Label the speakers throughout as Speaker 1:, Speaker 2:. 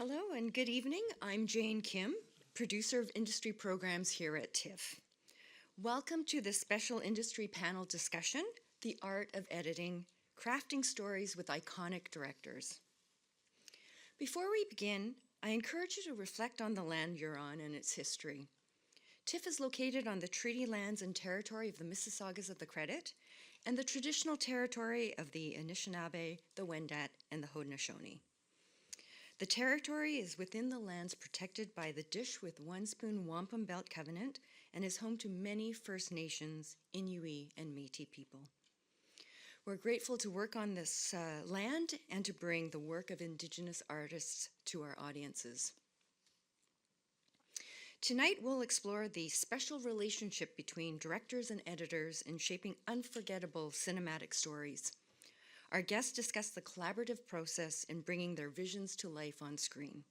Speaker 1: Hello and good evening. I'm Jane Kim, producer of industry programs here at TIFF. Welcome to this special industry panel discussion, The Art of Editing, Crafting Stories with Iconic Directors. Before we begin, I encourage you to reflect on the land you're on and its history. TIFF is located on the treaty lands and territory of the Mississaugas of the Credit and the traditional territory of the Anishinaabe, the Wendat, and the Haudenosaunee. The territory is within the lands protected by the Dish with One Spoon Wampum Belt Covenant and is home to many First Nations, Inuit, and Métis people. We're grateful to work on this land and to bring the work of Indigenous artists to our audiences. Tonight, we'll explore the special relationship between directors and editors in shaping unforgettable cinematic stories. Our guests discuss the collaborative process in bringing their visions to life on screen.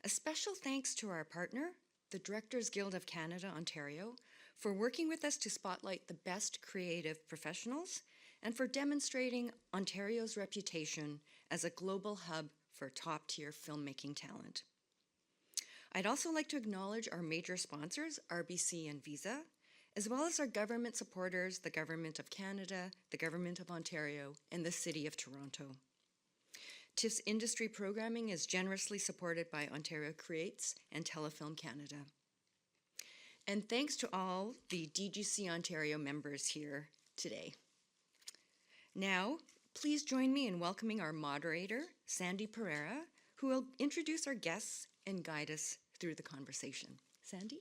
Speaker 1: A special thanks to our partner, the Directors Guild of Canada, Ontario, for working with us to spotlight the best creative professionals and for demonstrating Ontario's reputation as a global hub for top-tier filmmaking talent. I'd also like to acknowledge our major sponsors, RBC and Visa, as well as our government supporters, the Government of Canada, the Government of Ontario, and the City of Toronto. TIFF's industry programming is generously supported by Ontario Creates and Telefilm Canada. And thanks to all the DGC Ontario members here today. Now, please join me in welcoming our moderator, Sandy Pereira, who will introduce our guests and guide us through the conversation. Sandy?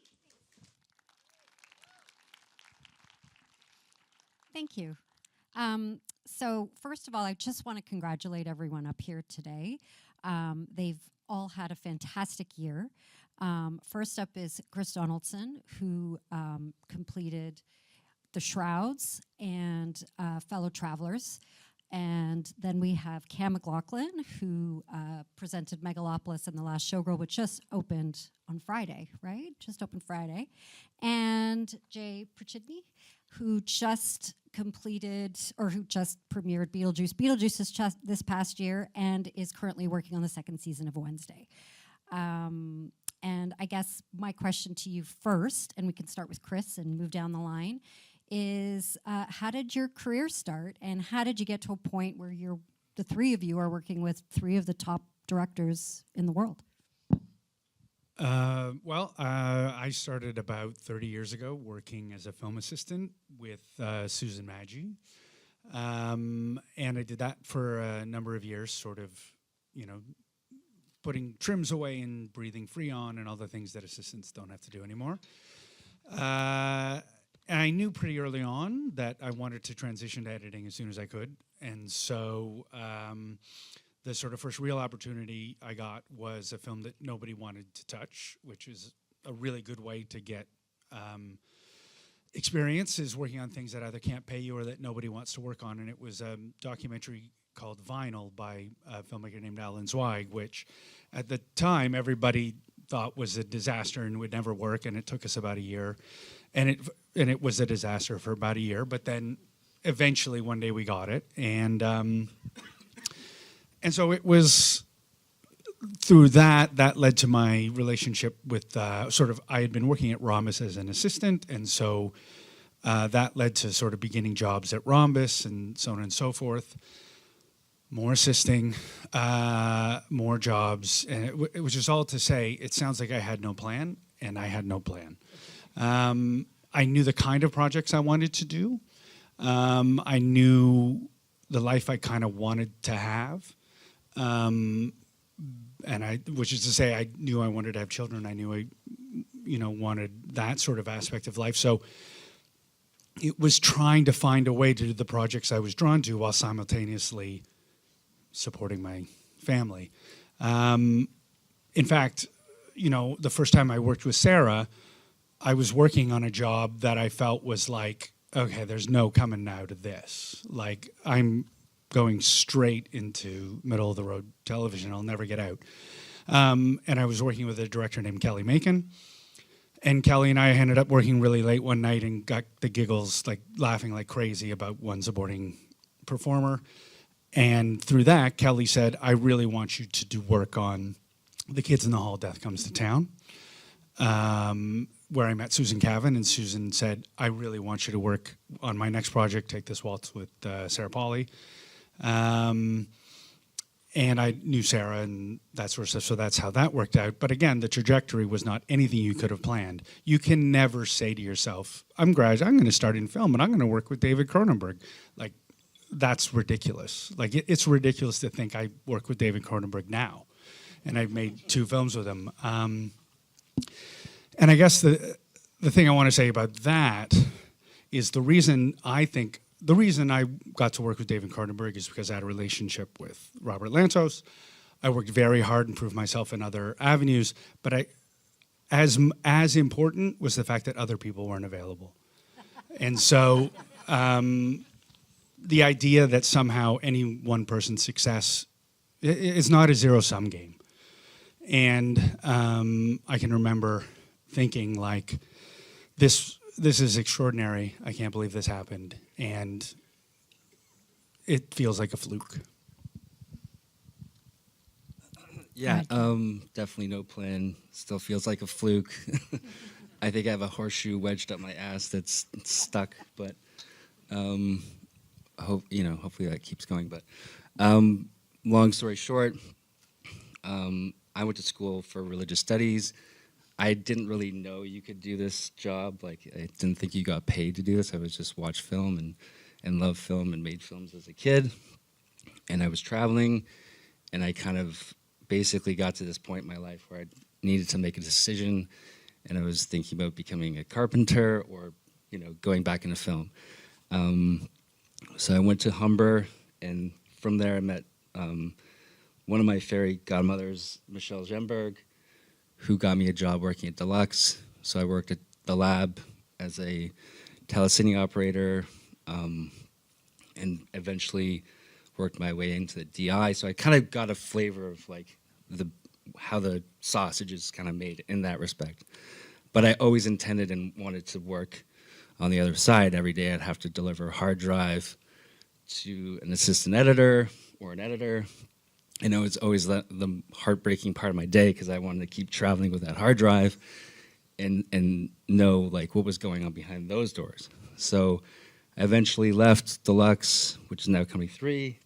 Speaker 2: Thank you. So first of all, I just want to congratulate everyone up here today. They've all had a fantastic year. First up is Chris Donaldson, who completed The Shrouds and Fellow Travelers. And then we have Cam McLauchlin, who presented Megalopolis and The Last Showgirl, which just opened on Friday, right? Just opened Friday. And Jay Prychidny, who just completed, or who just premiered Beetlejuice Beetlejuice this past year and is currently working on the second season of Wednesday. And I guess my question to you first, and we can start with Chris and move down the line, is how did your career start, and how did you get to a point where the three of you are working with three of the top directors in the world?
Speaker 3: I started about 30 years ago working as a film assistant with Susan Maggi. And I did that for a number of years, sort of, putting trims away and breathing Freon and all the things that assistants don't have to do anymore. And I knew pretty early on that I wanted to transition to editing as soon as I could. And so the sort of first real opportunity I got was a film that nobody wanted to touch, which is a really good way to get experience, is working on things that either can't pay you or that nobody wants to work on. And it was a documentary called Vinyl by a filmmaker named Alan Zweig, which at the time everybody thought was a disaster and would never work, and it took us about a year. And it was a disaster for about a year, but then eventually one day we got it. And so it was through that led to my relationship with I had been working at Rhombus as an assistant, and so that led to sort of beginning jobs at Rhombus and so on and so forth. More assisting, more jobs, and it was just all to say, it sounds like I had no plan, and I had no plan. I knew the kind of projects I wanted to do. I knew the life I kind of wanted to have. Which is to say, I knew I wanted to have children. I knew I, wanted that sort of aspect of life. So it was trying to find a way to do the projects I was drawn to while simultaneously supporting my family. In fact, the first time I worked with Sarah, I was working on a job that I felt was like, okay, there's no coming now to this. Like, I'm going straight into middle of the road television. I'll never get out. And I was working with a director named Kelly Macon. And Kelly and I ended up working really late one night and got the giggles, like laughing like crazy about one supporting performer. And through that, Kelly said, I really want you to do work on The Kids in the Hall, Death Comes to Town, where I met Susan Cavan, and Susan said, I really want you to work on my next project, Take This Waltz with Sarah Polley. And I knew Sarah and that sort of stuff, so that's how that worked out. But again, the trajectory was not anything you could have planned. You can never say to yourself, I'm going to start in film, and I'm going to work with David Cronenberg. Like, that's ridiculous. Like, it's ridiculous to think I work with David Cronenberg now. And I've made 2 films with him. And I guess the thing I want to say about that is the reason I got to work with David Cronenberg is because I had a relationship with Robert Lantos. I worked very hard and proved myself in other avenues, but as important was the fact that other people weren't available. And so the idea that somehow any one person's success is not a zero-sum game. And I can remember thinking, like, this is extraordinary. I can't believe this happened. And it feels like a fluke.
Speaker 4: Yeah, definitely no plan. Still feels like a fluke. I think I have a horseshoe wedged up my ass that's stuck, but hopefully that keeps going. But long story short, I went to school for religious studies. I didn't really know you could do this job. Like, I didn't think you got paid to do this. I was just watched film and loved film and made films as a kid. And I was traveling, and I kind of basically got to this point in my life where I needed to make a decision, and I was thinking about becoming a carpenter or, going back into film. So I went to Humber, and from there I met one of my fairy godmothers, Michelle Gemberg, who got me a job working at Deluxe. So I worked at the lab as a telecine operator, and eventually worked my way into the DI. So I kind of got a flavor of like how the sausage is kind of made in that respect. But I always intended and wanted to work on the other side. Every day I'd have to deliver a hard drive to an assistant editor or an editor. And it was always the heartbreaking part of my day because I wanted to keep traveling with that hard drive and know like what was going on behind those doors. So I eventually left Deluxe, which is now Company 3,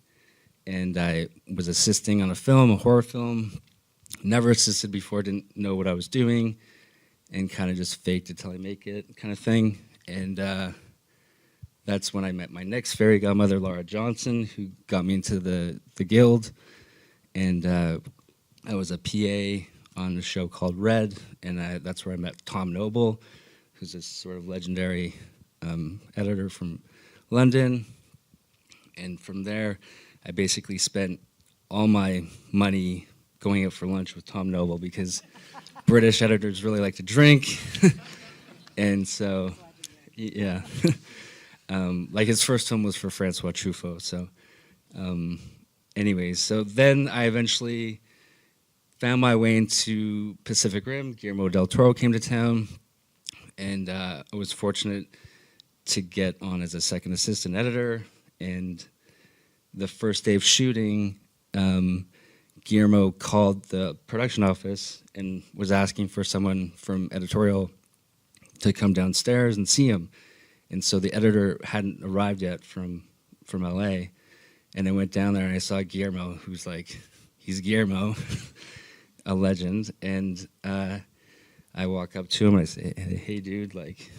Speaker 4: and I was assisting on a horror film. Never assisted before, didn't know what I was doing, and kind of just faked it till I make it kind of thing. And that's when I met my next fairy godmother, Laura Johnson, who got me into the guild. And I was a PA on a show called Red, and that's where I met Tom Noble, who's this sort of legendary editor from London. And from there, I basically spent all my money going out for lunch with Tom Noble because British editors really like to drink. And so, yeah. Like his first film was for Francois Truffaut, so... anyways, so then I eventually found my way into Pacific Rim. Guillermo del Toro came to town, and I was fortunate to get on as a second assistant editor. And the first day of shooting, Guillermo called the production office and was asking for someone from editorial to come downstairs and see him. And so the editor hadn't arrived yet from LA. And I went down there and I saw Guillermo, who's like, he's Guillermo, a legend. And I walk up to him and I say, hey, dude, like,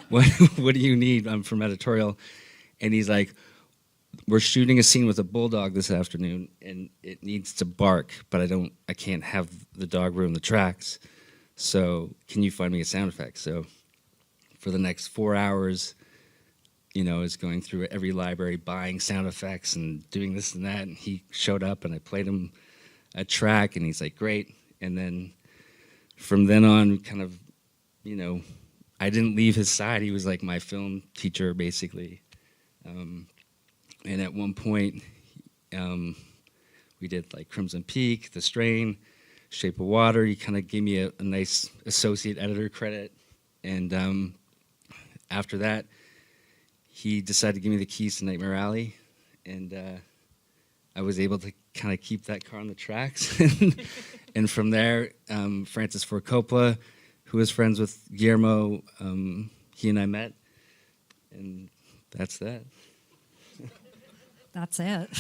Speaker 4: what do you need? I'm from editorial. And he's like, we're shooting a scene with a bulldog this afternoon and it needs to bark, but I can't have the dog ruin the tracks. So can you find me a sound effect? So for the next 4 hours, I was going through every library, buying sound effects and doing this and that. And he showed up and I played him a track and he's like, great. And then from then on, kind of, I didn't leave his side. He was like my film teacher, basically. And at one point, we did like Crimson Peak, The Strain, Shape of Water. He kind of gave me a nice associate editor credit. And after that, he decided to give me the keys to Nightmare Alley. and I was able to kind of keep that car on the tracks. And from there, Francis Ford Coppola, who was friends with Guillermo, he and I met, and that's that.
Speaker 2: That's it.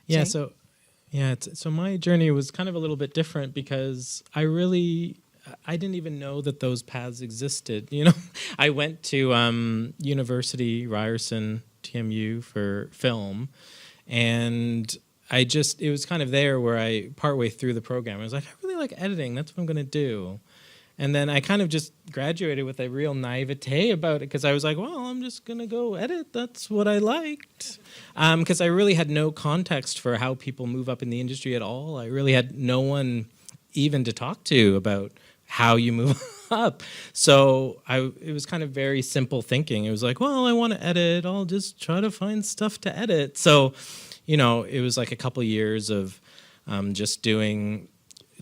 Speaker 5: Yeah,
Speaker 2: Jay?
Speaker 5: so my journey was kind of a little bit different because I didn't even know that those paths existed. You know, I went to University Ryerson TMU for film, and it was kind of there where I partway through the program I was like, I really like editing. That's what I'm gonna do. And then I kind of just graduated with a real naivete about it because I was like, well, I'm just going to go edit. That's what I liked. Because I really had no context for how people move up in the industry at all. I really had no one even to talk to about how you move up. So it was kind of very simple thinking. It was like, well, I want to edit. I'll just try to find stuff to edit. So, you know, it was like a couple years of just doing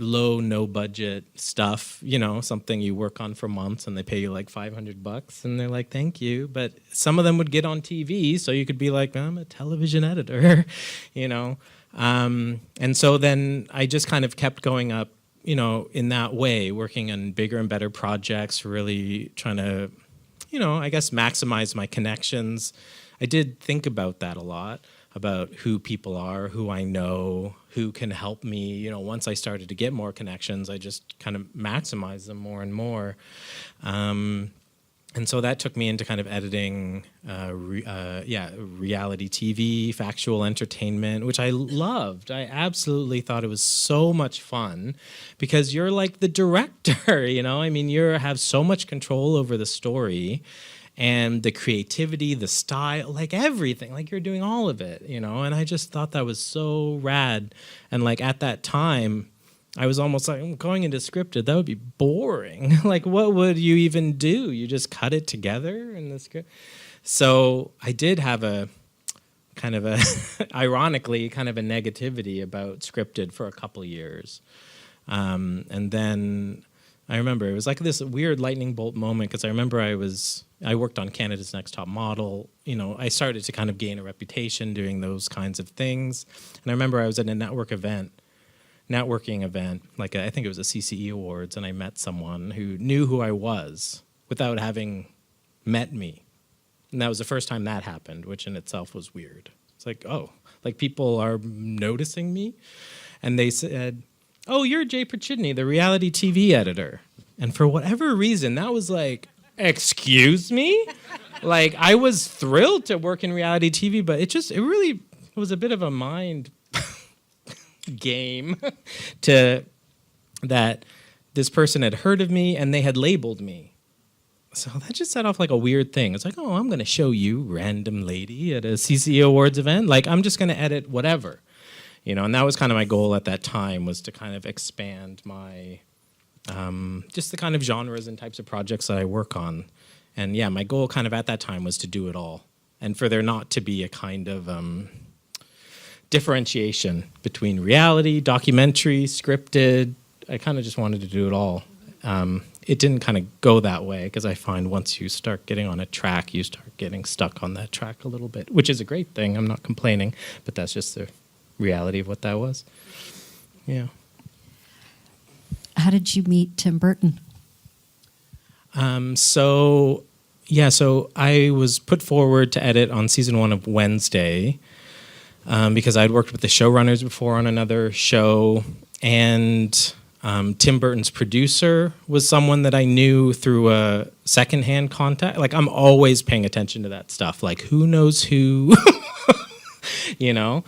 Speaker 5: no budget stuff, you know, something you work on for months and they pay you like $500 and they're like, thank you. But some of them would get on TV, so you could be like, I'm a television editor, you know. And so then I just kind of kept going up, you know, in that way, working on bigger and better projects, really trying to, you know, I guess maximize my connections. I did think about that a lot, about who people are, who I know, who can help me. You know, once I started to get more connections, I just kind of maximized them more and more. And so that took me into kind of editing, reality TV, factual entertainment, which I loved. I absolutely thought it was so much fun because you're like the director, you know? I mean, you have so much control over the story and the creativity, the style, like everything, like you're doing all of it, you know? And I just thought that was so rad. And like at that time, I was almost like, going into scripted, that would be boring. Like, what would you even do? You just cut it together in the script? So I did have a kind of a, ironically, kind of a negativity about scripted for a couple of years. And then I remember it was like this weird lightning bolt moment because I remember I worked on Canada's Next Top Model. You know, I started to kind of gain a reputation doing those kinds of things. And I remember I was at a networking event, like I think it was a CCE Awards, and I met someone who knew who I was without having met me. And that was the first time that happened, which in itself was weird. It's like, oh, like people are noticing me. And they said, oh, you're Jay Prychidny, the reality TV editor. And for whatever reason, that was like, excuse me? Like, I was thrilled to work in reality TV, but it really was a bit of a mind game to that this person had heard of me and they had labeled me. So that just set off like a weird thing. It's like, oh, I'm going to show you, random lady at a CCE Awards event. Like, I'm just going to edit whatever. You know, and that was kind of my goal at that time, was to kind of expand my, just the kind of genres and types of projects that I work on. And yeah, my goal kind of at that time was to do it all. And for there not to be a kind of differentiation between reality, documentary, scripted. I kind of just wanted to do it all. It didn't kind of go that way because I find once you start getting on a track, you start getting stuck on that track a little bit, which is a great thing. I'm not complaining, but that's just the reality of what that was. Yeah.
Speaker 2: How did you meet Tim Burton?
Speaker 5: So I was put forward to edit on season 1 of Wednesday because I'd worked with the showrunners before on another show, and Tim Burton's producer was someone that I knew through a secondhand contact. Like, I'm always paying attention to that stuff. Like, who knows who, you know?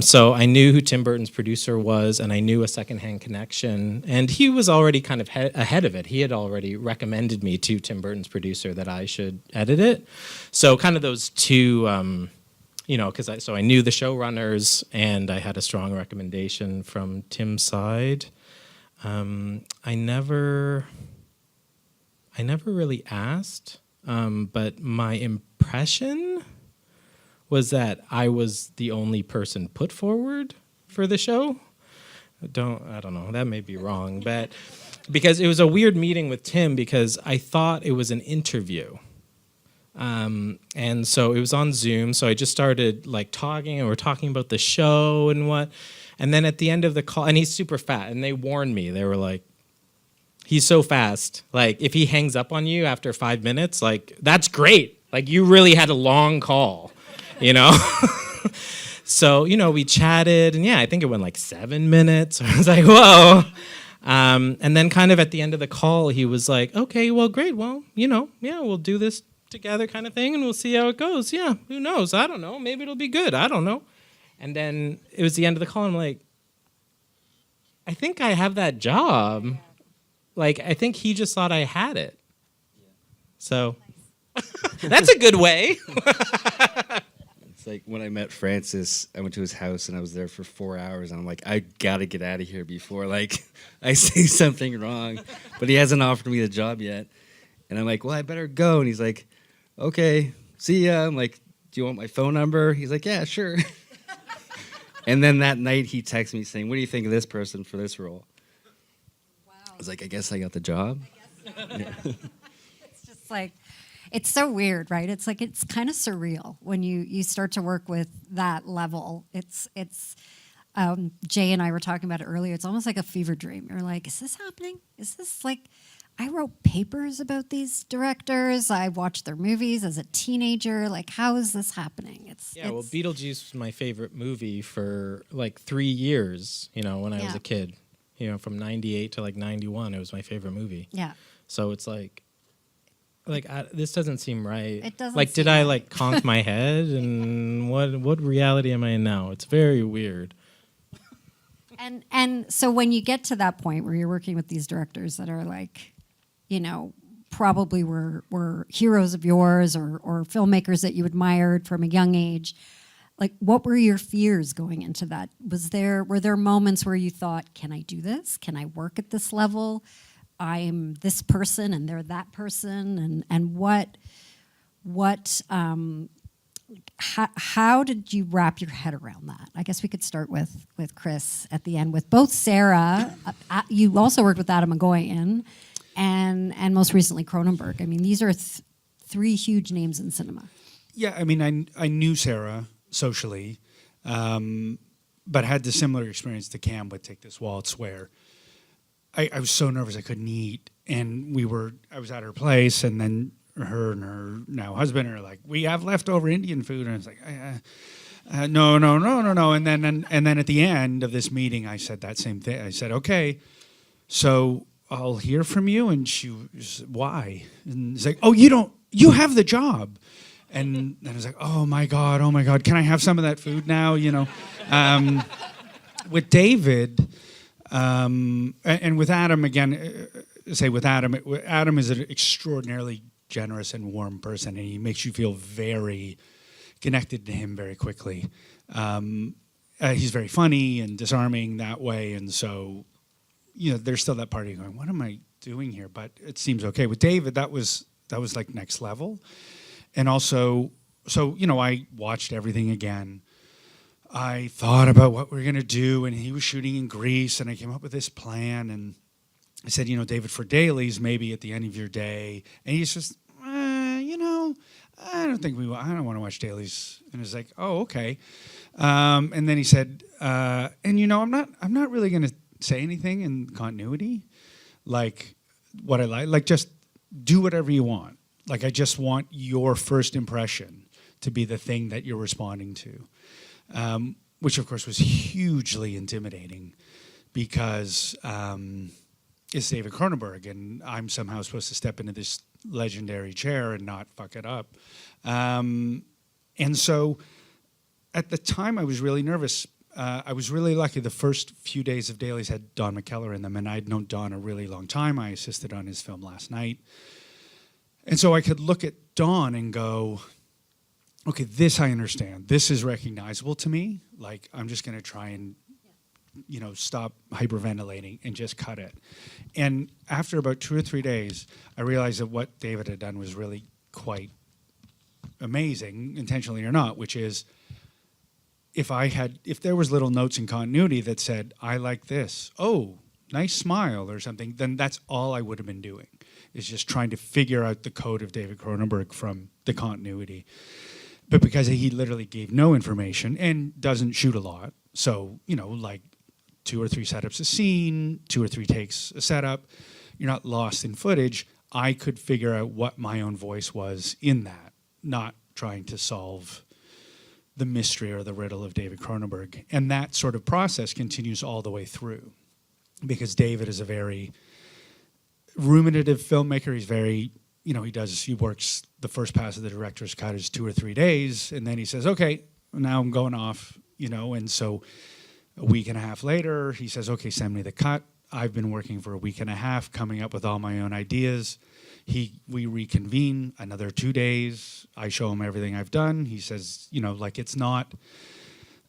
Speaker 5: So I knew who Tim Burton's producer was, and I knew a secondhand connection. And he was already kind of ahead of it. He had already recommended me to Tim Burton's producer that I should edit it. So kind of those two, you know, so I knew the showrunners, and I had a strong recommendation from Tim's side. I never really asked, but my impression was that I was the only person put forward for the show. I don't know, that may be wrong, but because it was a weird meeting with Tim because I thought it was an interview. And so it was on Zoom. So I just started like talking, and we're talking about the show and what. And then at the end of the call, and he's super fat, and they warned me. They were like, he's so fast. Like, if he hangs up on you after 5 minutes, like, that's great. Like, you really had a long call, you know? So, you know, we chatted, and yeah, I think it went like 7 minutes. I was like, whoa. And then kind of at the end of the call, he was like, okay, well, great. Well, you know, yeah, we'll do this together kind of thing, and we'll see how it goes. Yeah, who knows? I don't know. Maybe it'll be good. I don't know. And then it was the end of the call, and I'm like, I think I have that job. Like, I think he just thought I had it. So that's a good way.
Speaker 4: It's like when I met Francis, I went to his house and I was there for 4 hours. And I'm like, I gotta get out of here before like I say something wrong. But he hasn't offered me the job yet. And I'm like, well, I better go. And he's like, okay, see ya. I'm like, do you want my phone number? He's like, yeah, sure. And then that night he texts me saying, what do you think of this person for this role?
Speaker 2: Wow.
Speaker 4: I was like, I guess I got the job. Yeah.
Speaker 2: It's just like, it's so weird, right? It's like, it's kind of surreal when you start to work with that level. It's Jay and I were talking about it earlier. It's almost like a fever dream. You're like, is this happening? Is this like, I wrote papers about these directors. I watched their movies as a teenager. Like, how is this happening?
Speaker 5: Well, Beetlejuice was my favorite movie for like 3 years, you know, when I was a kid. You know, from 98 to like 91, it was my favorite movie.
Speaker 2: Yeah.
Speaker 5: So it's like this doesn't seem right.
Speaker 2: It doesn't
Speaker 5: like,
Speaker 2: seem
Speaker 5: did I
Speaker 2: right.
Speaker 5: like conk my head? And what reality am I in now? It's very weird.
Speaker 2: And so when you get to that point where you're working with these directors that are like, you know, probably were heroes of yours or filmmakers that you admired from a young age, like, what were your fears going into that? Were there moments where you thought, can I do this? Can I work at this level? I'm this person and they're that person, and how did you wrap your head around that? I guess we could start with Chris at the end, with both Sarah. You also worked with Adam Agoyan, and most recently Cronenberg. I mean, these are three huge names in cinema.
Speaker 3: Yeah, I mean, I knew Sarah socially, but had the similar experience to Cam with Take This Waltz, where I was so nervous I couldn't eat, and I was at her place, and then her and her now husband are like, we have leftover Indian food, and I was like, no, and then at the end of this meeting, I said that same thing. I said, okay, so I'll hear from you, and she was, why? And it's like, oh, you have the job. And then I was like, oh my God, can I have some of that food now? You know, with David, and with Adam again, Adam is an extraordinarily generous and warm person, and he makes you feel very connected to him very quickly. He's very funny and disarming that way, and so, you know, there's still that part of you going, what am I doing here? But it seems okay. With David, that was like next level. And also, so, you know, I watched everything again. I thought about what we were going to do, and he was shooting in Greece, and I came up with this plan, and I said, you know, David, for dailies, maybe at the end of your day. And he's just, you know, I don't want to watch dailies. And it's like, oh, okay. And then he said, and you know, I'm not really going to say anything in continuity, like what I like just do whatever you want. Like, I just want your first impression to be the thing that you're responding to, which of course was hugely intimidating because it's David Cronenberg, and I'm somehow supposed to step into this legendary chair and not fuck it up. And so at the time I was really nervous. I was really lucky. The first few days of dailies had Don McKellar in them, and I'd known Don a really long time. I assisted on his film Last Night. And so I could look at Don and go, okay, this I understand. This is recognizable to me. Like, I'm just going to try and, you know, stop hyperventilating and just cut it. And after about 2 or 3 days, I realized that what David had done was really quite amazing, intentionally or not, which is if there was little notes in continuity that said, I like this, oh, nice smile or something, then that's all I would have been doing. is just trying to figure out the code of David Cronenberg from the continuity. But because he literally gave no information and doesn't shoot a lot, so, you know, like 2 or 3 setups a scene, 2 or 3 takes a setup, you're not lost in footage. I could figure out what my own voice was in that, not trying to solve the mystery or the riddle of David Cronenberg. And that sort of process continues all the way through, because David is a very ruminative filmmaker. He's very, you know, he works the first pass of the director's cut is 2 or 3 days, and then he says, okay, now I'm going off, you know, and so a week and a half later, he says, okay, send me the cut. I've been working for a week and a half, coming up with all my own ideas. We reconvene another 2 days. I show him everything I've done. He says, you know, like, it's not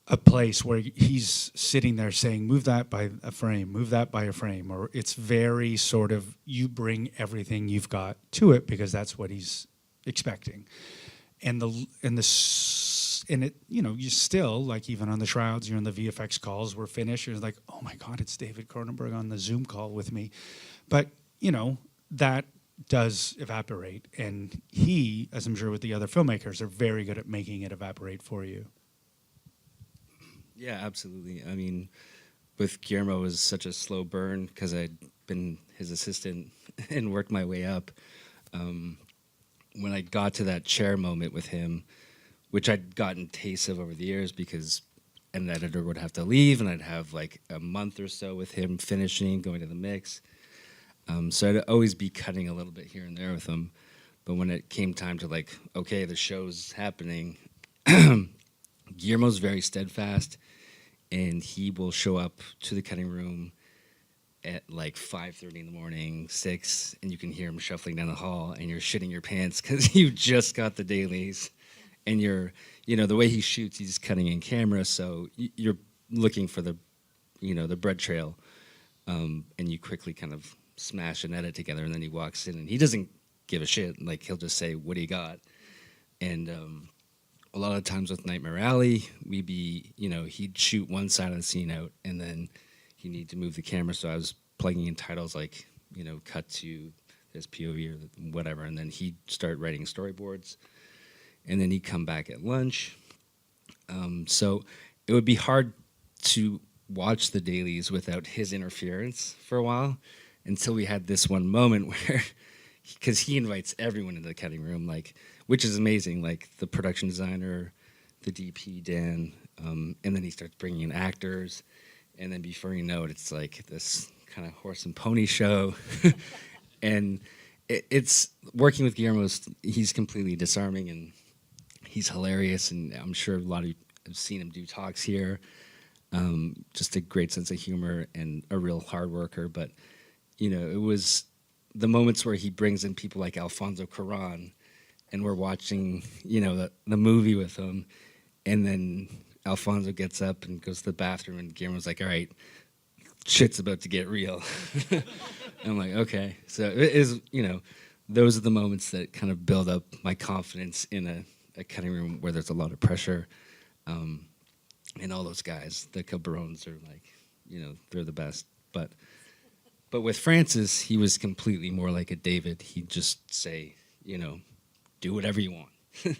Speaker 3: a place where he's sitting there saying, move that by a frame, move that by a frame, or it's very sort of, you bring everything you've got to it because that's what he's expecting. And it, you know, you still, like, even on the Shrouds, you're in the VFX calls, we're finished, you're like, oh my God, it's David Cronenberg on the Zoom call with me. But, you know, that does evaporate. And he, as I'm sure with the other filmmakers, are very good at making it evaporate for you.
Speaker 4: Yeah, absolutely. I mean, with Guillermo, it was such a slow burn because I'd been his assistant and worked my way up. When I got to that chair moment with him, which I'd gotten tastes of over the years because an editor would have to leave and I'd have like a month or so with him finishing, going to the mix. So I'd always be cutting a little bit here and there with him. But when it came time to like, okay, the show's happening, Guillermo's very steadfast, and he will show up to the cutting room at like 5:30 in the morning, 6, and you can hear him shuffling down the hall, and you're shitting your pants because you just got the dailies, and you're, you know, the way he shoots, he's cutting in camera, so you're looking for the, you know, the bread trail, and you quickly kind of smash an edit together, and then he walks in, and he doesn't give a shit, like he'll just say, "What do you got?" And a lot of times with Nightmare Alley, we'd be, you know, he'd shoot one side of the scene out, and then he needed to move the camera, so I was plugging in titles like, you know, cut to this POV or whatever, and then he'd start writing storyboards, and then he'd come back at lunch. So it would be hard to watch the dailies without his interference for a while, until we had this one moment where, because he invites everyone into the cutting room, like, which is amazing, like the production designer, the DP, Dan, and then he starts bringing in actors, and then before you know it, it's like this kind of horse and pony show. And it's working with Guillermo, he's completely disarming, and he's hilarious, and I'm sure a lot of you have seen him do talks here. Just a great sense of humor and a real hard worker. But, you know, it was the moments where he brings in people like Alfonso Cuarón, and we're watching, you know, the movie with him, and then Alfonso gets up and goes to the bathroom, and Guillermo's like, all right, shit's about to get real. And I'm like, okay. So it is, you know, those are the moments that kind of build up my confidence in a cutting room where there's a lot of pressure. And all those guys, the Cabrones are like, you know, they're the best. But with Francis, he was completely more like a David. He'd just say, you know, do whatever you want.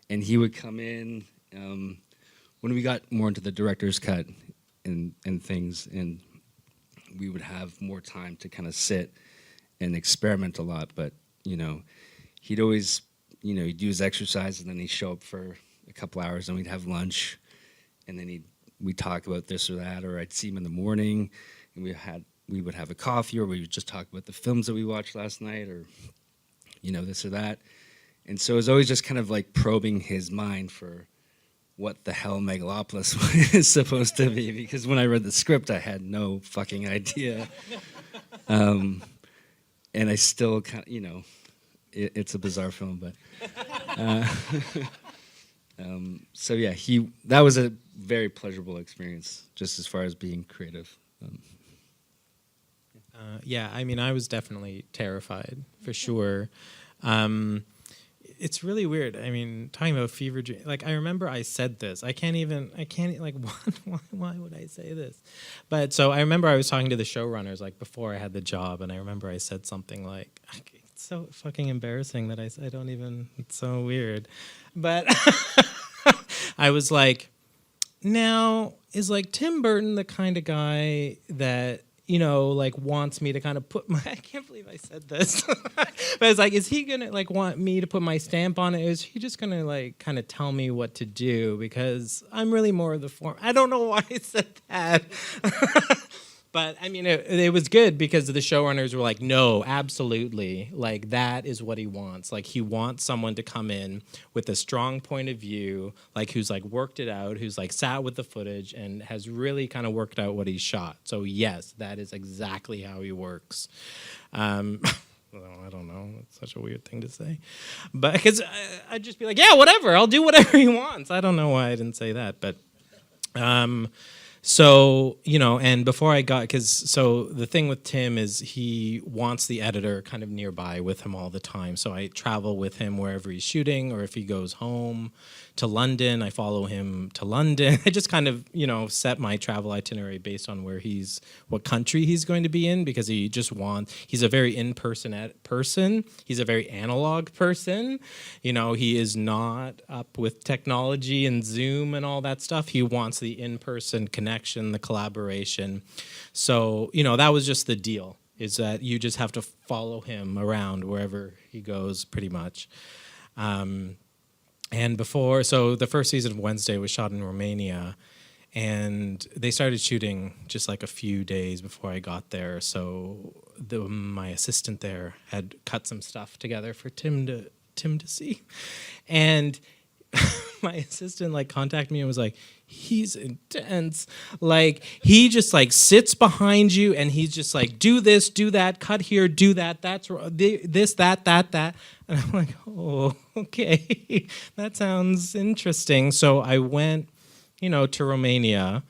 Speaker 4: And he would come in when we got more into the director's cut and things, and we would have more time to kind of sit and experiment a lot. But, you know, he'd always, you know, he'd do his exercise, and then he'd show up for a couple hours, and we'd have lunch, and then we'd talk about this or that, or I'd see him in the morning, and we would have a coffee, or we would just talk about the films that we watched last night, or, you know, this or that. And so it was always just kind of like probing his mind for what the hell Megalopolis is supposed to be, because when I read the script, I had no fucking idea. And I still kind of, you know, it's a bizarre film, but so yeah, that was a very pleasurable experience, just as far as being creative.
Speaker 5: Yeah, I mean, I was definitely terrified, for sure. it's really weird. I mean, talking about fever dream, like I remember I said this. I can't like why would I say this? But so I remember I was talking to the showrunners like before I had the job, and I remember I said something like, it's so fucking embarrassing that I don't even, it's so weird. But I was like, now is like Tim Burton the kind of guy that, you know, like wants me to kind of put my, I can't believe I said this, but it's like, is he gonna like want me to put my stamp on it? Is he just gonna like kind of tell me what to do? Because I'm really more of the form. I don't know why I said that. But I mean, it was good because the showrunners were like, no, absolutely. Like, that is what he wants. Like, he wants someone to come in with a strong point of view, like, who's like worked it out, who's like sat with the footage and has really kind of worked out what he shot. So, yes, that is exactly how he works. Well, I don't know. It's such a weird thing to say. But because I'd just be like, yeah, whatever. I'll do whatever he wants. I don't know why I didn't say that. But so, you know, and before I got, so the thing with Tim is he wants the editor kind of nearby with him all the time. So I travel with him wherever he's shooting, or if he goes home to London, I follow him to London. I just kind of, you know, set my travel itinerary based on what country he's going to be in, because he's a very in-person person. He's a very analog person. You know, he is not up with technology and Zoom and all that stuff. He wants the in-person connection, the collaboration. So, you know, that was just the deal, is that you just have to follow him around wherever he goes, pretty much. And so the first season of Wednesday was shot in Romania, and they started shooting just like a few days before I got there. So my assistant there had cut some stuff together for Tim to see, and my assistant like contacted me and was like, he's intense. Like, he just like sits behind you and he's just like, do this, do that, cut here, do that, that's this, that. And I'm like, oh, okay, that sounds interesting. So I went, you know, to Romania,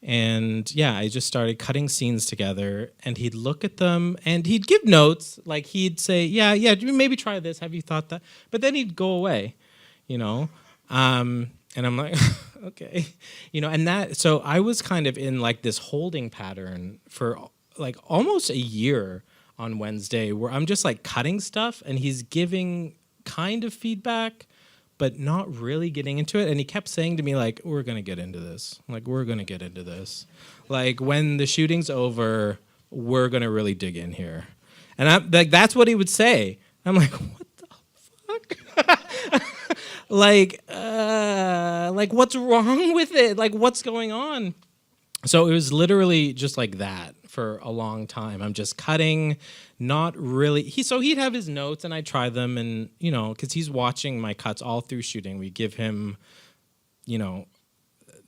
Speaker 5: and yeah, I just started cutting scenes together, and he'd look at them and he'd give notes. Like, he'd say, yeah, maybe try this. Have you thought that? But then he'd go away, you know? And I'm like, okay, you know, so I was kind of in like this holding pattern for like almost a year on Wednesday, where I'm just like cutting stuff and he's giving kind of feedback, but not really getting into it. And he kept saying to me, like, we're going to get into this. Like, we're going to get into this. Like, when the shooting's over, we're going to really dig in here. And I'm like, that's what he would say. I'm like, what the fuck? Like, what's wrong with it? Like, what's going on? So it was literally just like that for a long time. I'm just cutting, not really. He'd have his notes and I'd try them, and, you know, because he's watching my cuts all through shooting. We give him, you know,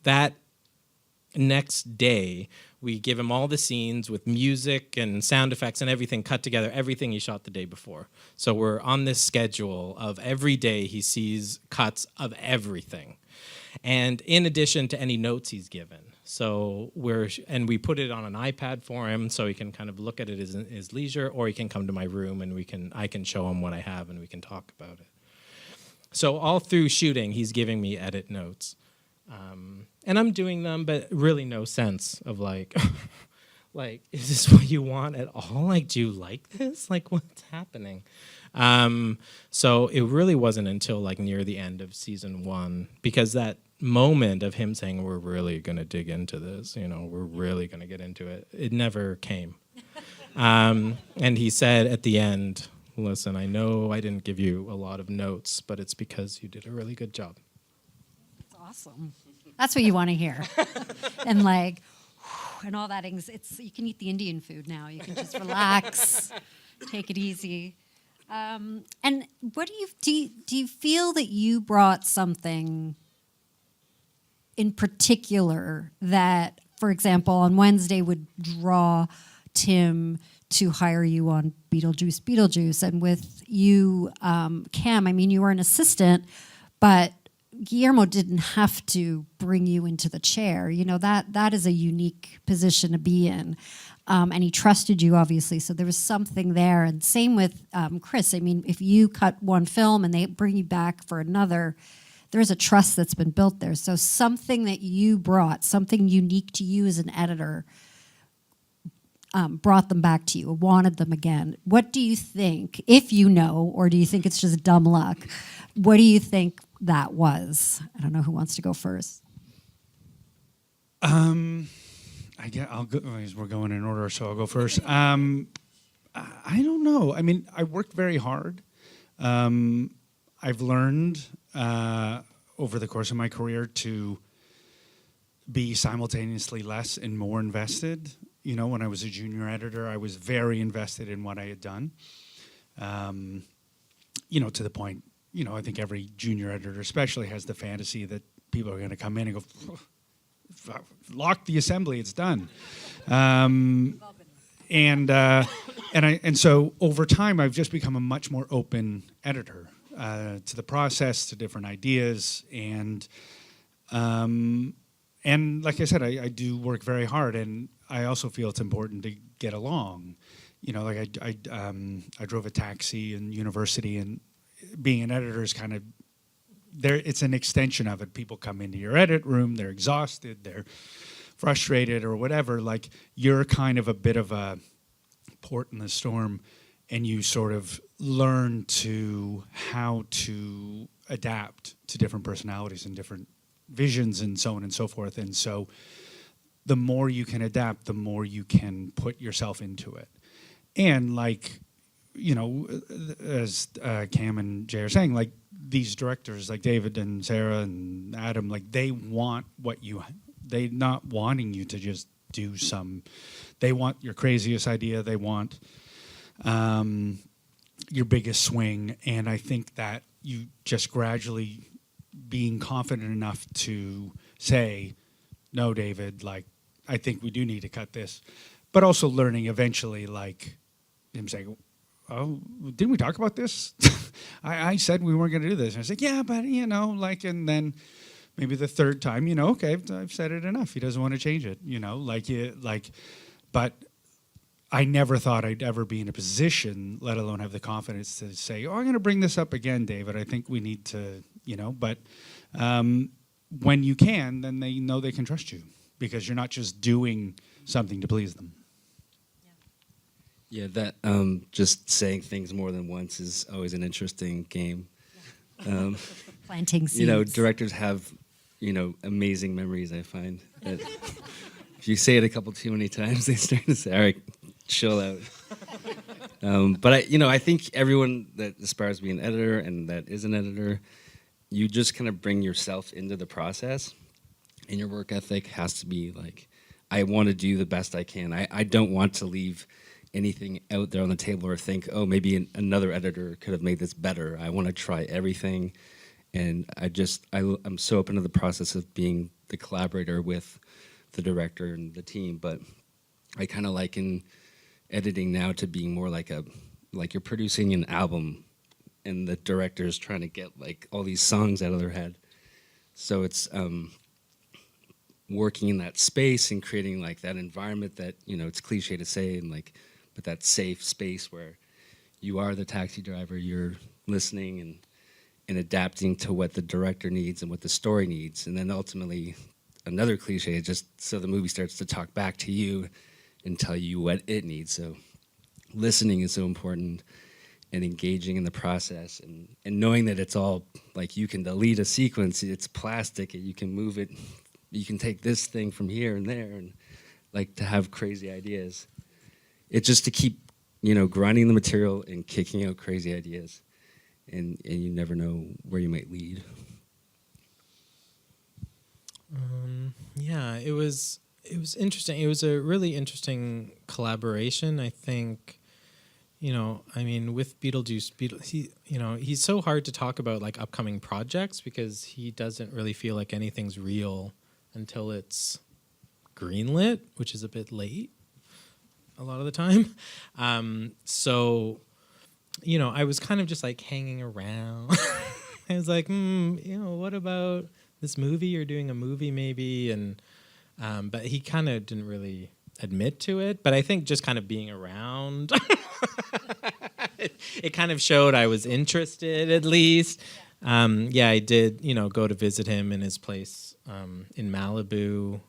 Speaker 5: that next day, we give him all the scenes with music and sound effects and everything cut together, everything he shot the day before. So we're on this schedule of every day he sees cuts of everything, and in addition to any notes he's given. So we put it on an iPad for him so he can kind of look at it in his leisure, or he can come to my room and I can show him what I have and we can talk about it. So all through shooting, he's giving me edit notes. And I'm doing them, but really no sense of like, like, is this what you want at all? Like, do you like this? Like, what's happening? So it really wasn't until like near the end of season 1, because that moment of him saying, we're really going to dig into this, you know, we're really going to get into it, it never came. And he said at the end, listen, I know I didn't give you a lot of notes, but it's because you did a really good job.
Speaker 2: That's awesome. That's what you want to hear. And like, and all that, you can eat the Indian food now. You can just relax, take it easy. And what do you feel that you brought something in particular that, for example, on Wednesday would draw Tim to hire you on Beetlejuice? And with you, Cam, I mean, you were an assistant, but Guillermo didn't have to bring you into the chair. You know, that is a unique position to be in. And he trusted you, obviously, so there was something there. And same with Chris. I mean, if you cut one film and they bring you back for another, there's a trust that's been built there. So something that you brought, something unique to you as an editor, brought them back to you, wanted them again. What do you think, if you know, or do you think it's just dumb luck? What do you think that was? I don't know who wants to go first.
Speaker 3: I guess I'll go. We're going in order, so I'll go first. I don't know. I mean, I worked very hard. I've learned over the course of my career to be simultaneously less and more invested. You know, when I was a junior editor, I was very invested in what I had done. You know, to the point, you know, I think every junior editor especially has the fantasy that people are going to come in and go, lock the assembly, it's done. And so over time, I've just become a much more open editor to the process, to different ideas, and like I said, I do work very hard, and I also feel it's important to get along. You know, like I drove a taxi in university, and being an editor is kind of there. It's an extension of it. People come into your edit room, they're exhausted, they're frustrated, or whatever. Like, you're kind of a bit of a port in the storm, and you sort of learn how to adapt to different personalities and different visions and so on and so forth. And so the more you can adapt, the more you can put yourself into it. And like, you know, as Cam and Jay are saying, like, these directors like David and Sarah and Adam, like, they want they not wanting you to just do they want your craziest idea, they want your biggest swing. And I think that you just gradually being confident enough to say, no, David, like, I think we do need to cut this, but also learning eventually, like, him saying, oh, didn't we talk about this? I said we weren't going to do this. And I was like, yeah, but, you know, like, and then maybe the third time, you know, okay, I've said it enough. He doesn't want to change it, you know, but I never thought I'd ever be in a position, let alone have the confidence to say, oh, I'm going to bring this up again, David. I think we need to, you know, but when you can, then they know they can trust you because you're not just doing something to please them.
Speaker 4: Yeah, that just saying things more than once is always an interesting game.
Speaker 2: Planting seeds.
Speaker 4: You know, directors have, you know, amazing memories, I find. That if you say it a couple too many times, they start to say, all right, chill out. But I think everyone that aspires to be an editor and that is an editor, you just kind of bring yourself into the process, and your work ethic has to be like, I want to do the best I can. I don't want to leave anything out there on the table or think, oh, maybe another editor could have made this better. I want to try everything, and I'm so open to the process of being the collaborator with the director and the team. But I kind of liken editing now to being more like you're producing an album, and the director's trying to get like all these songs out of their head. So it's working in that space and creating like that environment that, you know, it's cliche to say, and like, but that safe space where you are the taxi driver, you're listening and adapting to what the director needs and what the story needs. And then ultimately, another cliche is just so the movie starts to talk back to you and tell you what it needs. So listening is so important, and engaging in the process, and knowing that it's all, like, you can delete a sequence, it's plastic, and you can move it, you can take this thing from here and there, and like to have crazy ideas. It's just to keep, you know, grinding the material and kicking out crazy ideas, and you never know where you might lead.
Speaker 5: Yeah, it was interesting. It was a really interesting collaboration, I think. You know, I mean, with Beetlejuice, he's so hard to talk about like upcoming projects because he doesn't really feel like anything's real until it's greenlit, which is a bit late a lot of the time. So, you know, I was kind of just like hanging around I was like, what about this movie? You're doing a movie maybe. And but he kind of didn't really admit to it. But I think just kind of being around, it kind of showed I was interested at least. I did, go to visit him in his place in Malibu,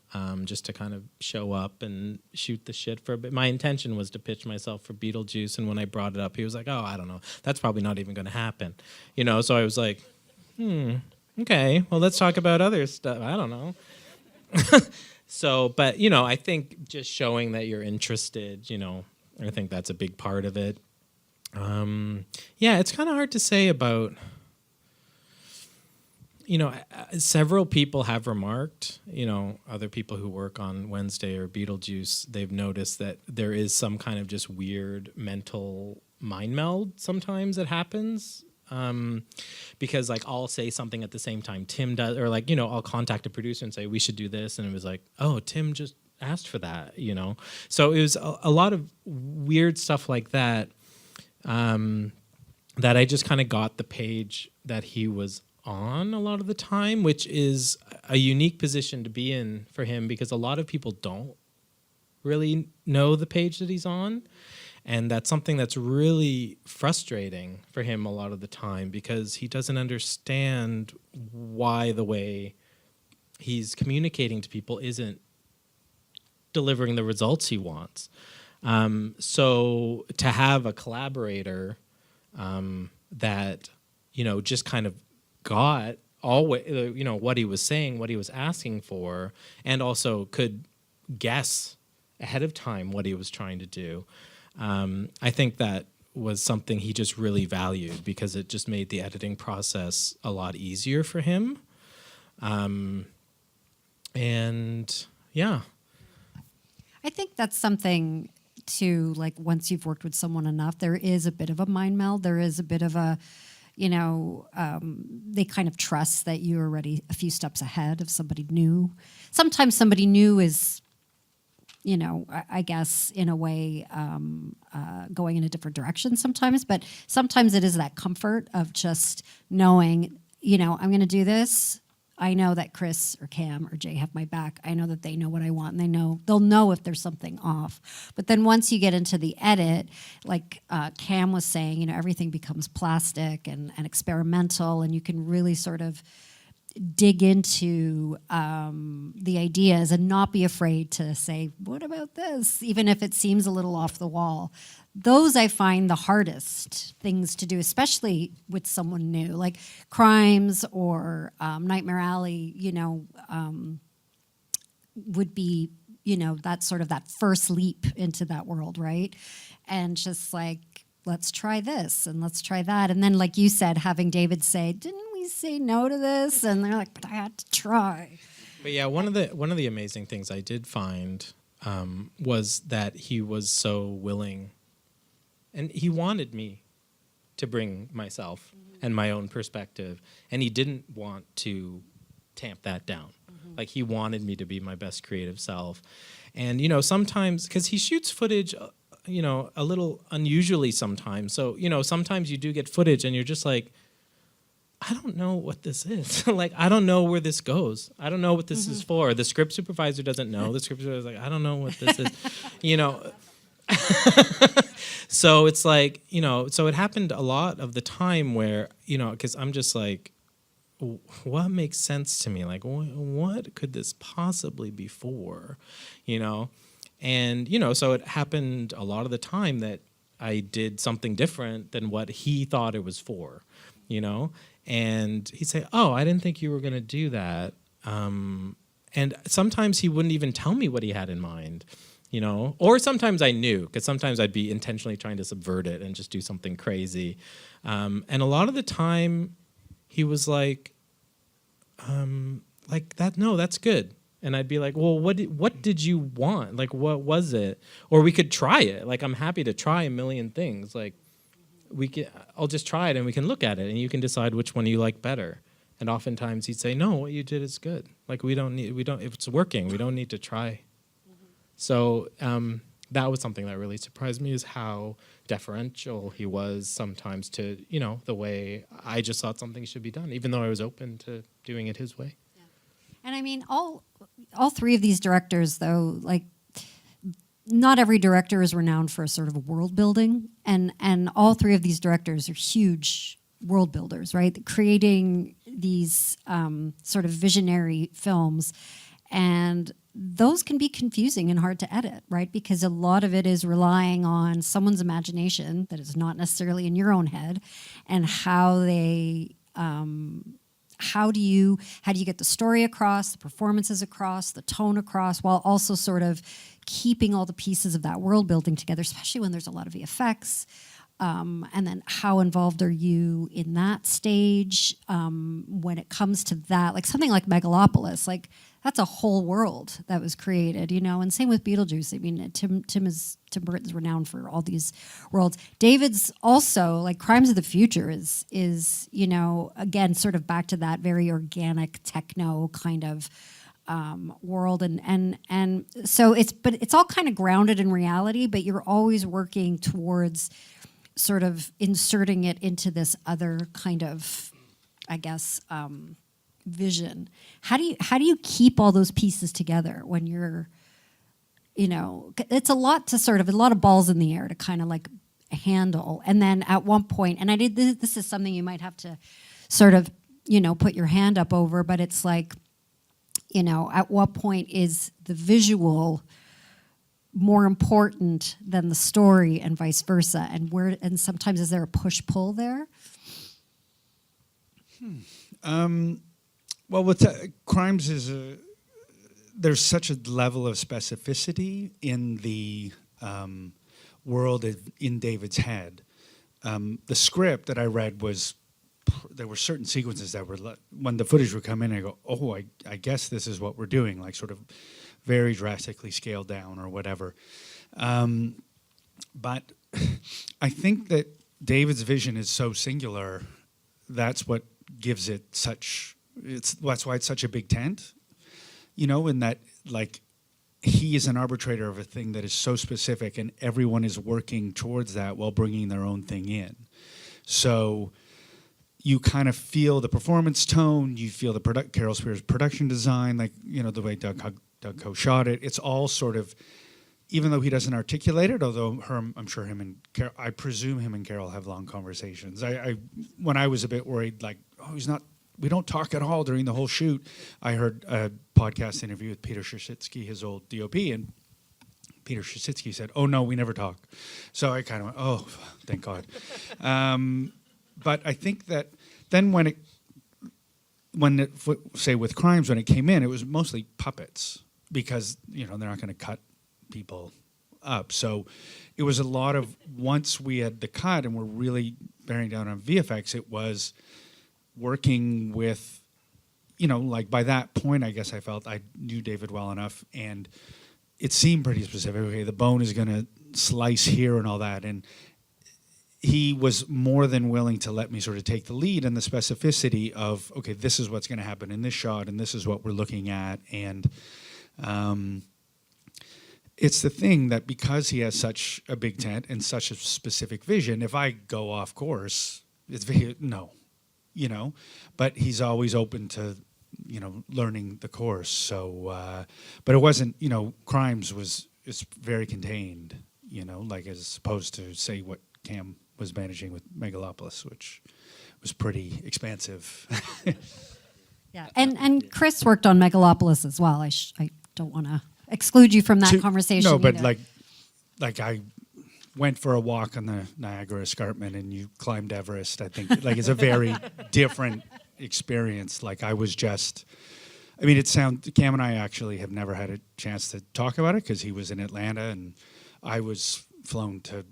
Speaker 5: just to kind of show up and shoot the shit for a bit. My intention was to pitch myself for Beetlejuice, and when I brought it up, he was like, "Oh, I don't know, that's probably not even going to happen," So I was like, okay, well, let's talk about other stuff. I don't know. So, but I think just showing that you're interested, I think that's a big part of it. It's kind of hard to say about. Several people have remarked, other people who work on Wednesday or Beetlejuice, they've noticed that there is some kind of just weird mental mind meld sometimes that happens. Because like I'll say something at the same time Tim does, or like, I'll contact a producer and say, we should do this. And it was like, oh, Tim just asked for that, So it was a lot of weird stuff like that, that I just kind of got the page that he was on a lot of the time, which is a unique position to be in for him because a lot of people don't really know the page that he's on. And that's something that's really frustrating for him a lot of the time because he doesn't understand why the way he's communicating to people isn't delivering the results he wants. So to have a collaborator that, just kind of got always, what he was saying, what he was asking for, and also could guess ahead of time what he was trying to do. I think that was something he just really valued because it just made the editing process a lot easier for him.
Speaker 2: I think that's something too, like once you've worked with someone enough, there is a bit of a mind meld. There is a bit of a, they kind of trust that you're already a few steps ahead of somebody new. Sometimes somebody new is, I guess in a way going in a different direction sometimes, but sometimes it is that comfort of just knowing, I'm going to do this. I know that Chris or Cam or Jay have my back. I know that they know what I want, and they'll know if there's something off. But then once you get into the edit, like Cam was saying, everything becomes plastic and experimental, and you can really sort of dig into the ideas and not be afraid to say, what about this? Even if it seems a little off the wall. Those I find the hardest things to do, especially with someone new, like Crimes or Nightmare Alley, would be, that sort of that first leap into that world, right? And just like, let's try this and let's try that. And then, like you said, having David say, didn't we say no to this? And they're like, but I had to try.
Speaker 5: But yeah, one of the amazing things I did find was that he was so willing, and he wanted me to bring myself and my own perspective, and he didn't want to tamp that down. Like he wanted me to be my best creative self. And sometimes, because he shoots footage a little unusually sometimes. So, sometimes you do get footage and you're just like, I don't know what this is. Like, I don't know where this goes. I don't know what this is for. The script supervisor doesn't know. The script supervisor is like, I don't know what this is, So it's like, so it happened a lot of the time where, because I'm just like, what makes sense to me? Like, what could this possibly be for, And, so it happened a lot of the time that I did something different than what he thought it was for, And he'd say, oh, I didn't think you were going to do that. And sometimes he wouldn't even tell me what he had in mind, Or sometimes I knew, because sometimes I'd be intentionally trying to subvert it and just do something crazy. And a lot of the time, he was like that, no, that's good. And I'd be like, well, what did you want? Like, what was it? Or we could try it. Like, I'm happy to try a million things. Like, I'll just try it and we can look at it and you can decide which one you like better. And oftentimes he'd say, no, what you did is good. Like, if it's working, we don't need to try. So that was something that really surprised me, is how deferential he was sometimes to, the way I just thought something should be done, even though I was open to doing it his way.
Speaker 2: And I mean, all three of these directors, though, like, not every director is renowned for a sort of world building, and all three of these directors are huge world builders, right? Creating these sort of visionary films, and those can be confusing and hard to edit, right? Because a lot of it is relying on someone's imagination that is not necessarily in your own head, and how they how do you get the story across, the performances across, the tone across, while also sort of keeping all the pieces of that world building together, especially when there's a lot of VFX. And then how involved are you in that stage when it comes to that? Like something like Megalopolis, like that's a whole world that was created, and same with Beetlejuice. I mean, Tim Burton's renowned for all these worlds. David's also, like, Crimes of the Future is again, sort of back to that very organic techno kind of world, and so it's all kind of grounded in reality, but you're always working towards sort of inserting it into this other kind of, I guess, vision. How do you keep all those pieces together when you're, it's a lot of balls in the air to kind of like handle. And then at one point, and I did this is something you might have to sort of, put your hand up over, but it's like, at what point is the visual more important than the story, and vice versa, and sometimes is there a push-pull there?
Speaker 3: Well, with Crimes there's such a level of specificity in the world in David's head. The script that I read there were certain sequences that were, when the footage would come in, I go, oh, I guess this is what we're doing, like sort of very drastically scaled down or whatever. But I think that David's vision is so singular. That's what gives it that's why it's such a big tent, in that, like, he is an arbitrator of a thing that is so specific, and everyone is working towards that while bringing their own thing in. So you kind of feel the performance tone, you feel the Carol Spears' production design, like, the way Doug Coe shot it. It's all sort of, even though he doesn't articulate it, although I'm sure I presume him and Carol have long conversations. When I was a bit worried, like, we don't talk at all during the whole shoot, I heard a podcast interview with Peter Shasitsky, his old DOP, and Peter Shasitsky said, "Oh no, we never talk." So I kind of went, "Oh, thank God." But I think that then say with Crimes, when it came in, it was mostly puppets, because they're not going to cut people up. So it was a lot of, once we had the cut and we're really bearing down on VFX, it was working with, like, by that point, I guess I felt I knew David well enough, and it seemed pretty specific. Okay, the bone is going to slice here and all that, and he was more than willing to let me sort of take the lead in the specificity of, okay, this is what's going to happen in this shot, and this is what we're looking at. And it's the thing that, because he has such a big tent and such a specific vision, if I go off course, it's but he's always open to, learning the course. So, but it wasn't, Crimes it's very contained, like, as opposed to, say, what Cam was managing with Megalopolis, which was pretty expansive.
Speaker 2: Yeah, and Chris worked on Megalopolis as well. I don't want to exclude you from that conversation.
Speaker 3: No, but
Speaker 2: either.
Speaker 3: like I went for a walk on the Niagara Escarpment, and you climbed Everest. I think, like, it's a very different experience. Like, Cam and I actually have never had a chance to talk about it, because he was in Atlanta and I was flown to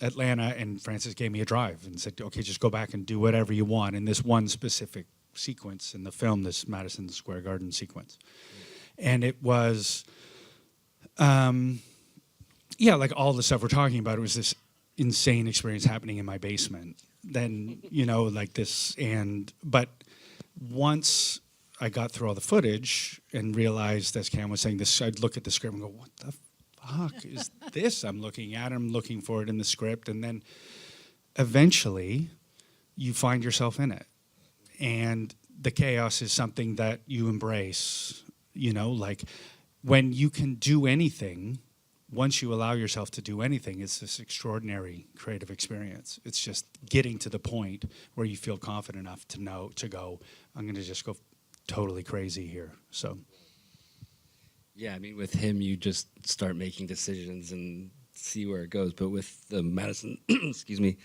Speaker 3: Atlanta, and Francis gave me a drive and said, okay, just go back and do whatever you want in this one specific sequence in the film, this Madison Square Garden sequence. And it was, like all the stuff we're talking about, it was this insane experience happening in my basement. Then, like this, but once I got through all the footage and realized, as Cam was saying this, I'd look at the script and go, what the fuck is this I'm looking at? I'm looking for it in the script. And then eventually you find yourself in it. And the chaos is something that you embrace, you know, like when you can do anything, once you allow yourself to do anything, it's this extraordinary creative experience. It's just getting to the point where you feel confident enough to know, to go, I'm going to just go totally crazy here. So.
Speaker 4: Yeah, I mean, with him, you just start making decisions and see where it goes. But with the Madison, excuse me,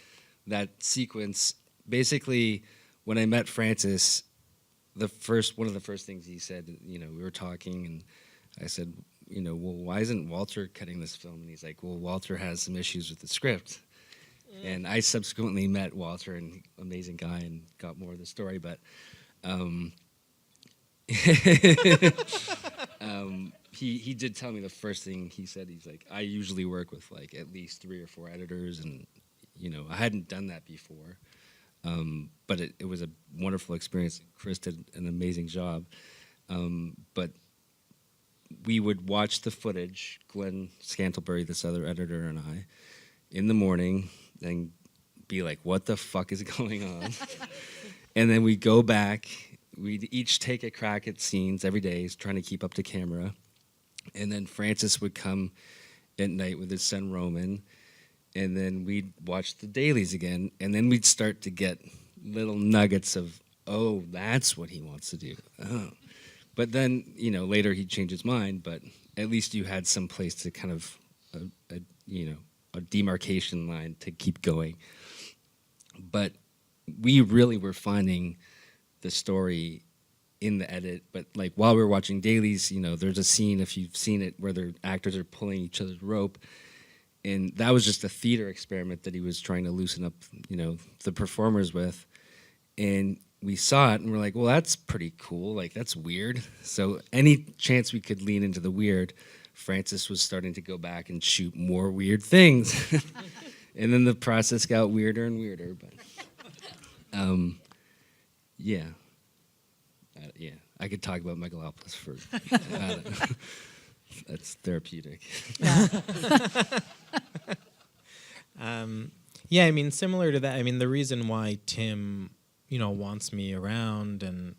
Speaker 4: that sequence, basically, when I met Francis, one of the first things he said, you know, we were talking, and I said, you know, well, why isn't Walter cutting this film? And he's like, well, Walter has some issues with the script. And I subsequently met Walter, and amazing guy, and got more of the story. But he did tell me the first thing he said. He's like, I usually work with like at least 3 or 4 editors, and you know, I hadn't done that before. But it was a wonderful experience. Chris did an amazing job. But we would watch the footage, Glenn Scantlebury, this other editor, and I, in the morning, and be like, what the fuck is going on? And then we'd go back. We'd each take a crack at scenes every day, trying to keep up to camera. And then Francis would come at night with his son Roman, and then we'd watch the dailies again, and then we'd start to get little nuggets of, oh, that's what he wants to do. Oh. But then, you know, later he'd change his mind, but at least you had some place to kind of, a demarcation line to keep going. But we really were finding the story in the edit, but like while we were watching dailies, you know, there's a scene, if you've seen it, where the actors are pulling each other's rope, and that was just a theater experiment that he was trying to loosen up, you know, the performers with. And we saw it and we're like, well, that's pretty cool, like that's weird. So any chance we could lean into the weird, Francis was starting to go back and shoot more weird things. And then the process got weirder and weirder, but yeah. Yeah, I could talk about Megalopolis for that's therapeutic.
Speaker 5: Yeah, I mean, similar to that, I mean, the reason why Tim, you know, wants me around and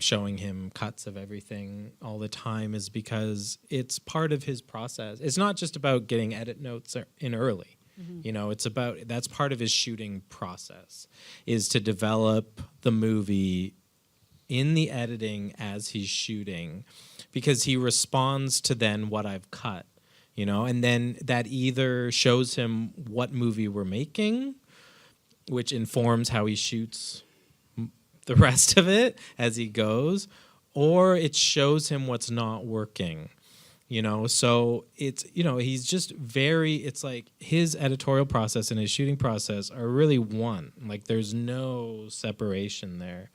Speaker 5: showing him cuts of everything all the time is because it's part of his process. It's not just about getting edit notes in early. You know, it's about, that's part of his shooting process, is to develop the movie in the editing as he's shooting, because he responds to then what I've cut, you know, and then that either shows him what movie we're making, which informs how he shoots the rest of it as he goes, or it shows him what's not working, you know. So it's, you know, he's just very, it's like his editorial process and his shooting process are really one, like there's no separation there.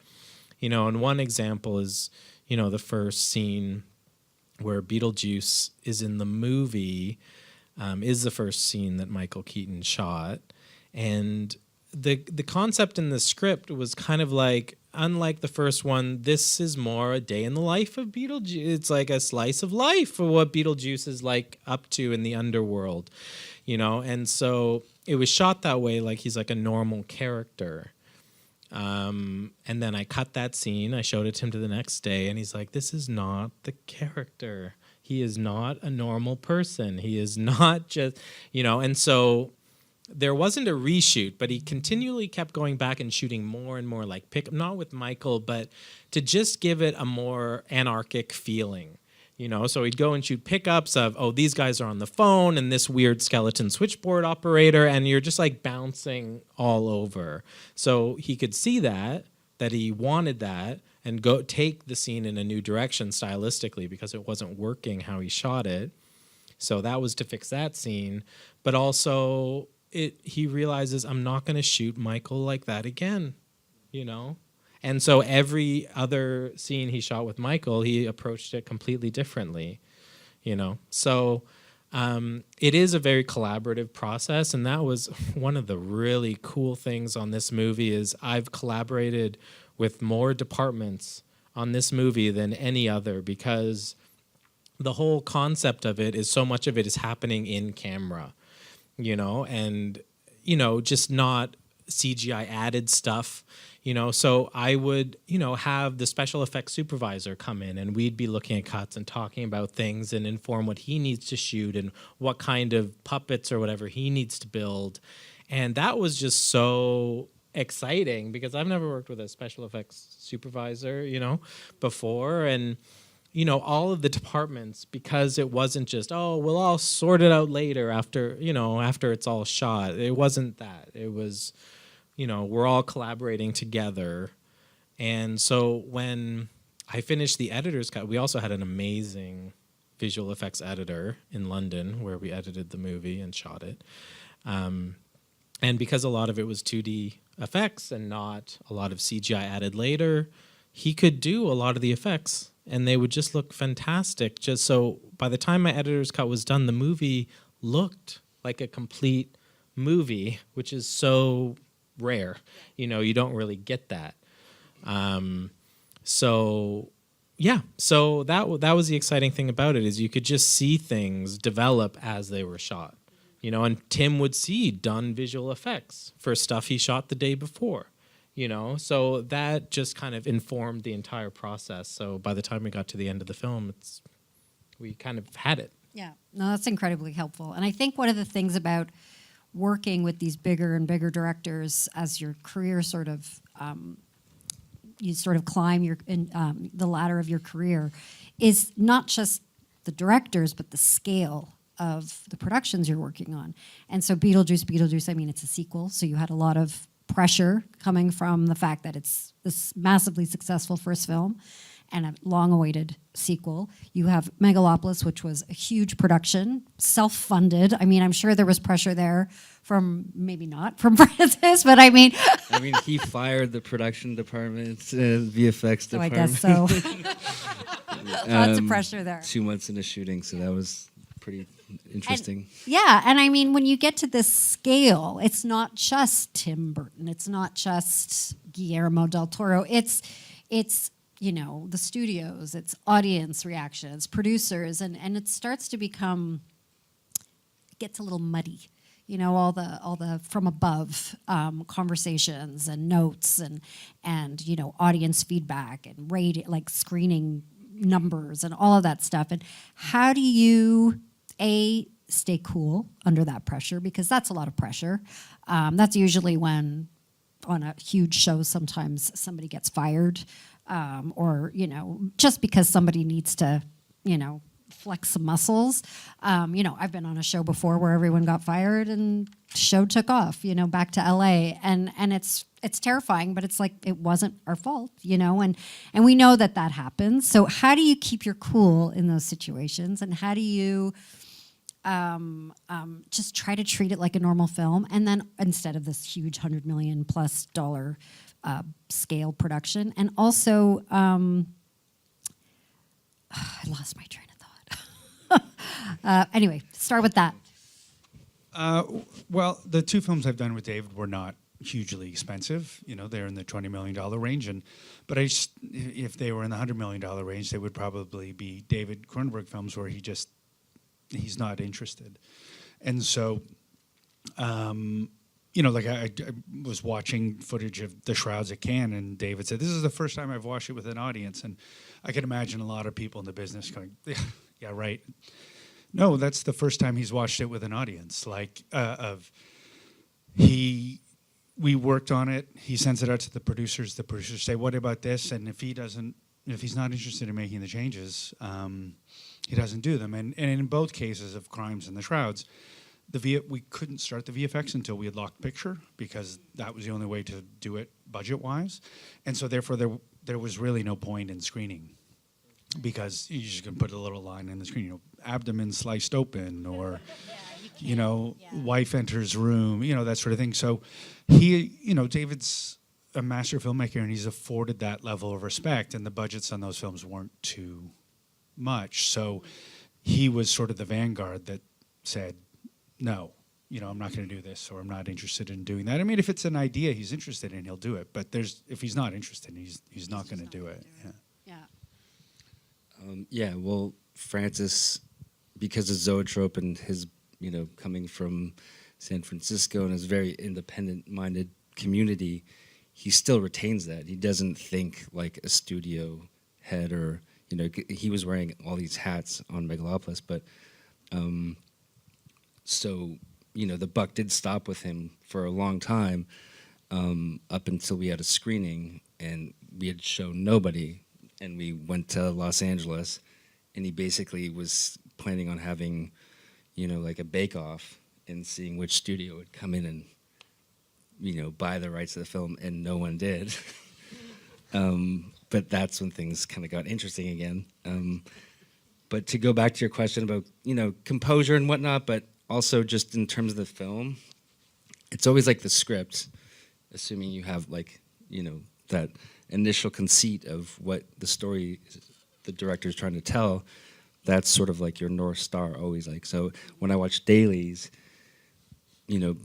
Speaker 5: You know, and one example is, you know, the first scene where Beetlejuice is in the movie is the first scene that Michael Keaton shot. And the concept in the script was kind of like, unlike the first one, this is more a day in the life of Beetlejuice. It's like a slice of life for what Beetlejuice is like up to in the underworld, you know. And so it was shot that way, like he's like a normal character. And then I cut that scene, I showed it to him to the next day, and he's like, this is not the character. He is not a normal person. He is not just, you know. And so there wasn't a reshoot, but he continually kept going back and shooting more and more, like not with Michael, but to just give it a more anarchic feeling. You know, so he'd go and shoot pickups of, oh, these guys are on the phone and this weird skeleton switchboard operator, and you're just like bouncing all over. So he could see that he wanted that, and go take the scene in a new direction stylistically because it wasn't working how he shot it. So that was to fix that scene. But also he realizes, I'm not going to shoot Michael like that again, you know? And so every other scene he shot with Michael, he approached it completely differently, you know. So it is a very collaborative process, and that was one of the really cool things on this movie is I've collaborated with more departments on this movie than any other, because the whole concept of it is so much of it is happening in camera, and just not CGI added stuff. So I would, have the special effects supervisor come in, and we'd be looking at cuts and talking about things and inform what he needs to shoot and what kind of puppets or whatever he needs to build. And that was just so exciting because I've never worked with a special effects supervisor, before. And, all of the departments, because it wasn't just, oh, we'll all sort it out later after it's all shot. It wasn't that. It was, we're all collaborating together. And so when I finished the editor's cut, we also had an amazing visual effects editor in London where we edited the movie and shot it. And because a lot of it was 2D effects and not a lot of CGI added later, he could do a lot of the effects and they would just look fantastic. Just so by the time my editor's cut was done, the movie looked like a complete movie, which is so rare. You don't really get that. So that was the exciting thing about it, is you could just see things develop as they were shot. And Tim would see done visual effects for stuff he shot the day before, so that just kind of informed the entire process. So by the time we got to the end of the film, we kind of had it.
Speaker 2: Yeah, no, that's incredibly helpful. And I think one of the things about working with these bigger and bigger directors as your career sort of, you sort of climb the ladder of your career, is not just the directors, but the scale of the productions you're working on. And so Beetlejuice, I mean, it's a sequel, so you had a lot of pressure coming from the fact that it's this massively successful first film and a long-awaited sequel. You have Megalopolis, which was a huge production, self-funded. I mean, I'm sure there was pressure there from, maybe not from Francis, but I mean...
Speaker 4: he fired the production department, VFX
Speaker 2: so
Speaker 4: department.
Speaker 2: I guess so. Lots of pressure there.
Speaker 4: 2 months into shooting, so that was pretty interesting.
Speaker 2: And I mean, when you get to this scale, it's not just Tim Burton, it's not just Guillermo del Toro, it's the studios, it's audience reactions, producers, and it starts to become, it gets a little muddy. All the from above conversations and notes and audience feedback and like screening numbers and all of that stuff. And how do you stay cool under that pressure, because that's a lot of pressure. That's usually when on a huge show sometimes somebody gets fired, or just because somebody needs to flex some muscles. I've been on a show before where everyone got fired and the show took off, back to LA, and it's terrifying, but it's like it wasn't our fault, and we know that happens. So how do you keep your cool in those situations, and how do you just try to treat it like a normal film, and then instead of this huge $100 million+ scale production? And also, I lost my train of thought. Anyway, start with that.
Speaker 3: Well, the two films I've done with David were not hugely expensive. They're in the $20 million range, but if they were in the $100 million range, they would probably be David Cronenberg films where he's not interested. And so, like I was watching footage of The Shrouds at Cannes, and David said, "This is the first time I've watched it with an audience." And I can imagine a lot of people in the business going, "Yeah, right." No, that's the first time he's watched it with an audience. We worked on it. He sends it out to the producers. The producers say, "What about this?" And if he's not interested in making the changes, he doesn't do them. And in both cases of Crimes and The Shrouds, we couldn't start the VFX until we had locked picture, because that was the only way to do it budget-wise. And so therefore there was really no point in screening, because you just can put a little line in the screen, abdomen sliced open, or wife enters room, that sort of thing. So David's a master filmmaker, and he's afforded that level of respect, and the budgets on those films weren't too much. So he was sort of the vanguard that said, no, I'm not going to do this, or I'm not interested in doing that. I mean, if it's an idea he's interested in, he'll do it. But if he's not interested, he's not going to do it. Yeah.
Speaker 4: Well, Francis, because of Zoetrope and his, coming from San Francisco and his very independent-minded community, he still retains that. He doesn't think like a studio head or, he was wearing all these hats on Megalopolis, but so, the buck did stop with him for a long time, up until we had a screening and we had shown nobody, and we went to Los Angeles, and he basically was planning on having, like a bake-off and seeing which studio would come in and, buy the rights to the film, and no one did. But that's when things kind of got interesting again. But to go back to your question about, composure and whatnot, but also just in terms of the film, it's always like the script, assuming you have like, that initial conceit of what the story the director's trying to tell, that's sort of like your North Star always. Like, so when I watch dailies,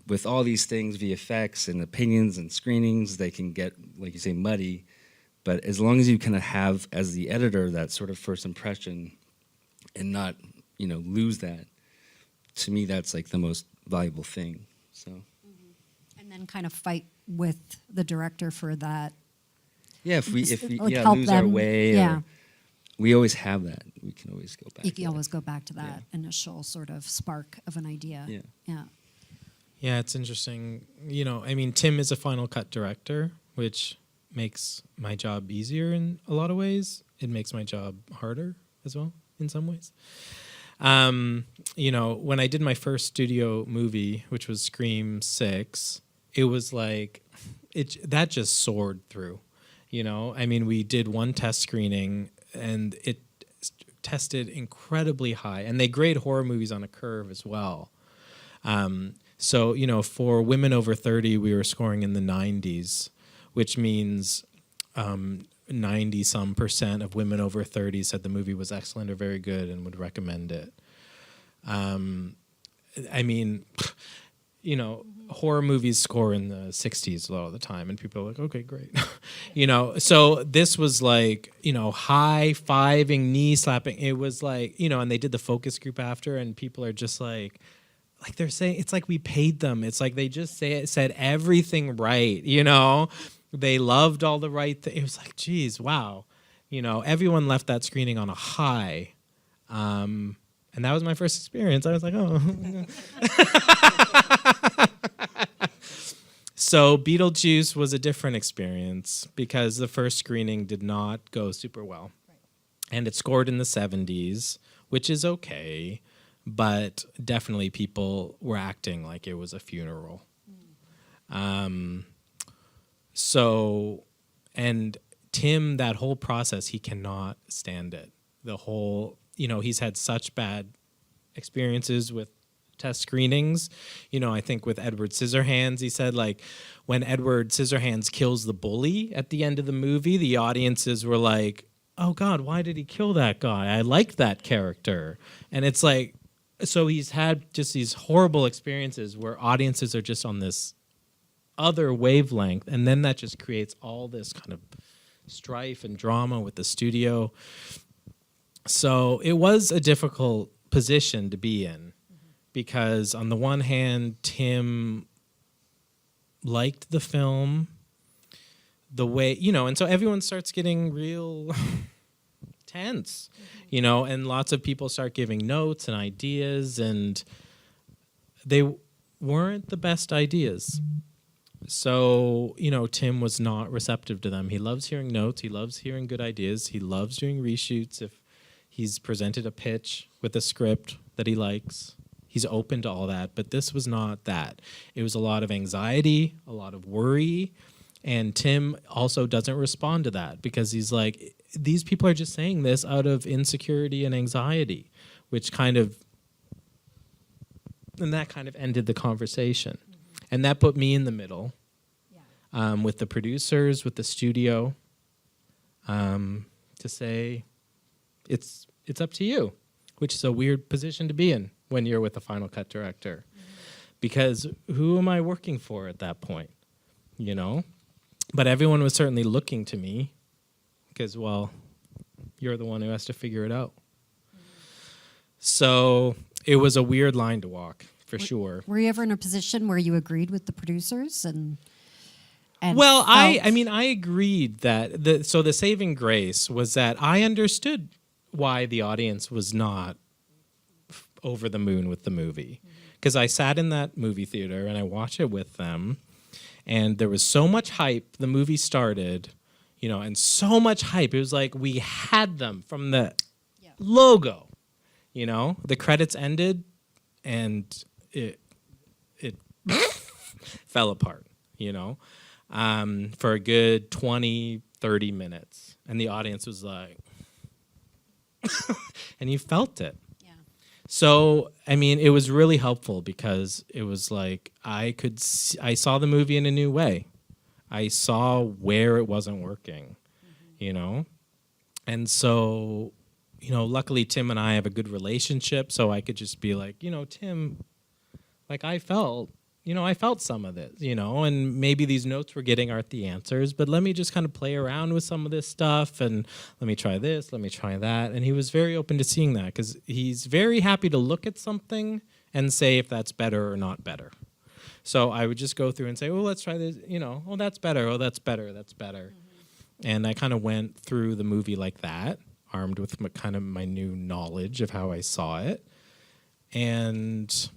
Speaker 4: with all these things, VFX and opinions and screenings, they can get, like you say, muddy. But as long as you kind of have, as the editor, that sort of first impression and not, lose that, to me, that's like the most valuable thing. So,
Speaker 2: And then kind of fight with the director for that.
Speaker 4: Yeah, if we
Speaker 2: like
Speaker 4: lose our way,
Speaker 2: yeah.
Speaker 4: or we always have that. We can always go back.
Speaker 2: You can always go back to that initial sort of spark of an idea.
Speaker 4: Yeah.
Speaker 2: Yeah.
Speaker 5: Yeah, it's interesting. Tim is a Final Cut director, which makes my job easier in a lot of ways. It makes my job harder as well in some ways. When I did my first studio movie, which was Scream 6, it was like that just soared through. We did one test screening and it tested incredibly high, and they grade horror movies on a curve as well. So, for women over 30, we were scoring in the 90s, which means 90-some% of women over 30 said the movie was excellent or very good and would recommend it. Horror movies score in the 60s a lot of the time, and people are like, okay, great. So this was like, high-fiving, knee-slapping. It was like, and they did the focus group after, and people are just like they're saying, it's like we paid them. It's like they just said everything right, They loved all the right things. It was like, geez, wow. Everyone left that screening on a high. And that was my first experience. I was like, oh. So Beetlejuice was a different experience because the first screening did not go super well. Right. And it scored in the 70s, which is okay. But definitely people were acting like it was a funeral. So, and Tim, that whole process, he cannot stand it. The whole, he's had such bad experiences with test screenings. I think with Edward Scissorhands, he said, like, when Edward Scissorhands kills the bully at the end of the movie, the audiences were like, oh God, why did he kill that guy? I liked that character. And it's like, so he's had just these horrible experiences where audiences are just on this other wavelength, and then that just creates all this kind of strife and drama with the studio. So it was a difficult position to be in, because on the one hand, Tim liked the film the way, and so everyone starts getting real tense, and lots of people start giving notes and ideas, and they weren't the best ideas. So, Tim was not receptive to them. He loves hearing notes. He loves hearing good ideas. He loves doing reshoots. If he's presented a pitch with a script that he likes, he's open to all that. But this was not that. It was a lot of anxiety, a lot of worry. And Tim also doesn't respond to that because he's like, these people are just saying this out of insecurity and anxiety, which kind of, and that kind of ended the conversation. And that put me in the middle with the producers, with the studio, to say, it's up to you, which is a weird position to be in when you're with a Final Cut director. Because who am I working for at that point, But everyone was certainly looking to me because, well, you're the one who has to figure it out. So it was a weird line to walk, for sure.
Speaker 2: Were you ever in a position where you agreed with the producers and
Speaker 5: Well, I
Speaker 2: felt-
Speaker 5: mean, I agreed that the saving grace was that I understood why the audience was not over the moon with the movie, because I sat in that movie theater and I watched it with them, and there was so much hype. The movie started, and so much hype. It was like we had them from the logo, The credits ended, and it fell apart, for a good 20, 30 minutes. And the audience was like, and you felt it.
Speaker 2: Yeah.
Speaker 5: So, I mean, it was really helpful because it was like I saw the movie in a new way. I saw where it wasn't working, And so, luckily Tim and I have a good relationship, so I could just be like, Tim, like I felt some of this, and maybe these notes we're getting aren't the answers, but let me just kind of play around with some of this stuff, and let me try this, let me try that. And he was very open to seeing that because he's very happy to look at something and say if that's better or not better. So I would just go through and say, oh, let's try this, oh, that's better, oh, that's better, that's better. Mm-hmm. And I kind of went through the movie like that, armed with my new knowledge of how I saw it. And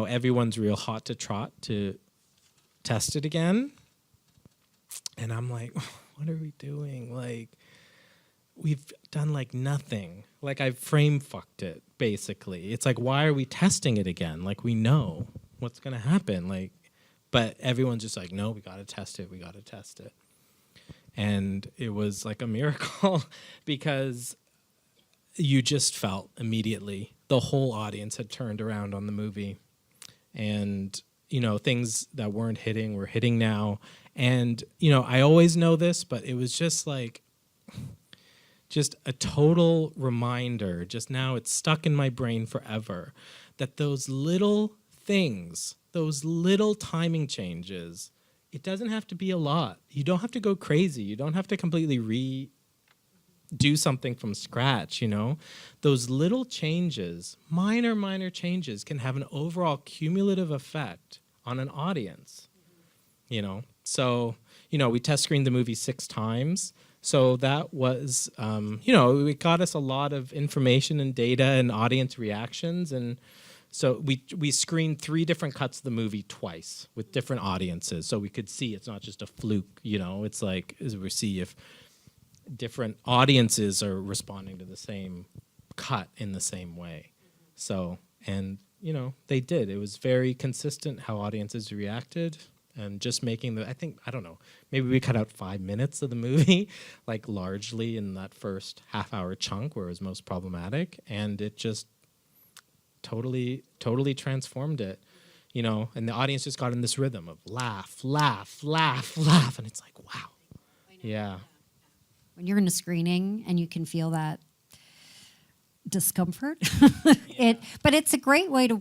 Speaker 5: everyone's real hot to trot to test it again. And I'm like, what are we doing? Like, we've done like nothing. Like, I've frame fucked it, basically. It's like, why are we testing it again? Like, we know what's going to happen. Like, but everyone's just like, no, we got to test it. We got to test it. And it was like a miracle because you just felt immediately the whole audience had turned around on the movie. And, things that weren't hitting were hitting now. And, I always know this, but it was just like, just a total reminder, just now it's stuck in my brain forever, that those little things, those little timing changes, it doesn't have to be a lot. You don't have to go crazy. You don't have to completely do something from scratch, Those little changes, minor changes, can have an overall cumulative effect on an audience, So, we test screened the movie 6 times. So that was, it got us a lot of information and data and audience reactions. And so we screened 3 different cuts of the movie twice with different audiences. So we could see it's not just a fluke, It's like, as we see if different audiences are responding to the same cut in the same way. So, and, they did. It was very consistent how audiences reacted, and just making I don't know, maybe we cut out 5 minutes of the movie, like largely in that first half-hour chunk where it was most problematic, and it just totally transformed it, and the audience just got in this rhythm of laugh, laugh, laugh, laugh, and it's like, wow. Yeah.
Speaker 2: when you're in a screening and you can feel that discomfort. But it's a great way to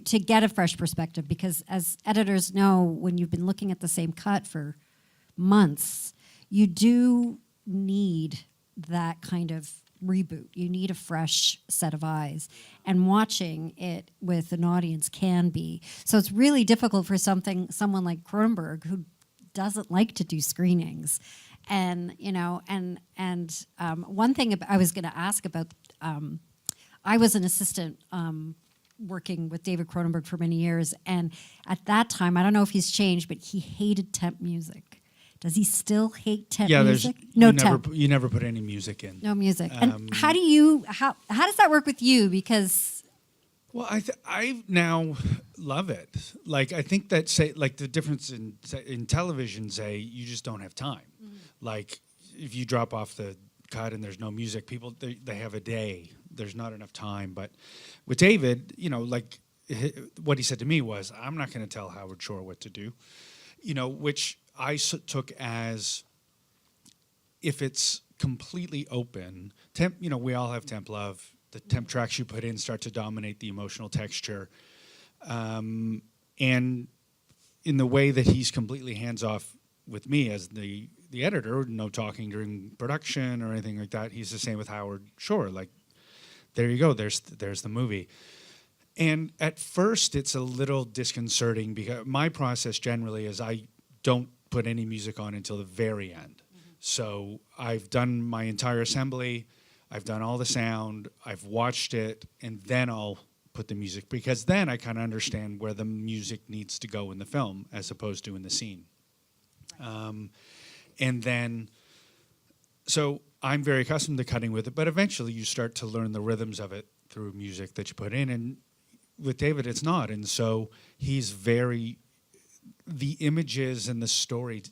Speaker 2: get a fresh perspective, because as editors know, when you've been looking at the same cut for months, you do need that kind of reboot. You need a fresh set of eyes, and watching it with an audience can be. So it's really difficult for someone like Cronenberg, who doesn't like to do screenings. And one thing I was going to ask about, I was an assistant working with David Cronenberg for many years, and at that time, I don't know if he's changed, but he hated temp music. Does he still hate temp music? No temp.
Speaker 3: You never put any music in.
Speaker 2: No music. And how does that work with you? Because
Speaker 3: well, I now love it. Like, I think that the difference in television, you just don't have time. Mm-hmm. Like, if you drop off the cut and there's no music, people they have a day. There's not enough time. But with David, what he said to me was, "I'm not going to tell Howard Shore what to do," which I took as, if it's completely open, temp. We all have temp love. The temp tracks you put in start to dominate the emotional texture. And in the way that he's completely hands-off with me as the editor, no talking during production or anything like that, he's the same with Howard Shore. Like, there you go. There's the movie. And at first, it's a little disconcerting because my process generally is I don't put any music on until the very end. So I've done my entire assembly, I've done all the sound, I've watched it, and then I'll put the music, because then I kind of understand where the music needs to go in the film as opposed to in the scene. And then, so I'm very accustomed to cutting with it, but eventually you start to learn the rhythms of it through music that you put in. And with David, it's not. And so he's the images and the story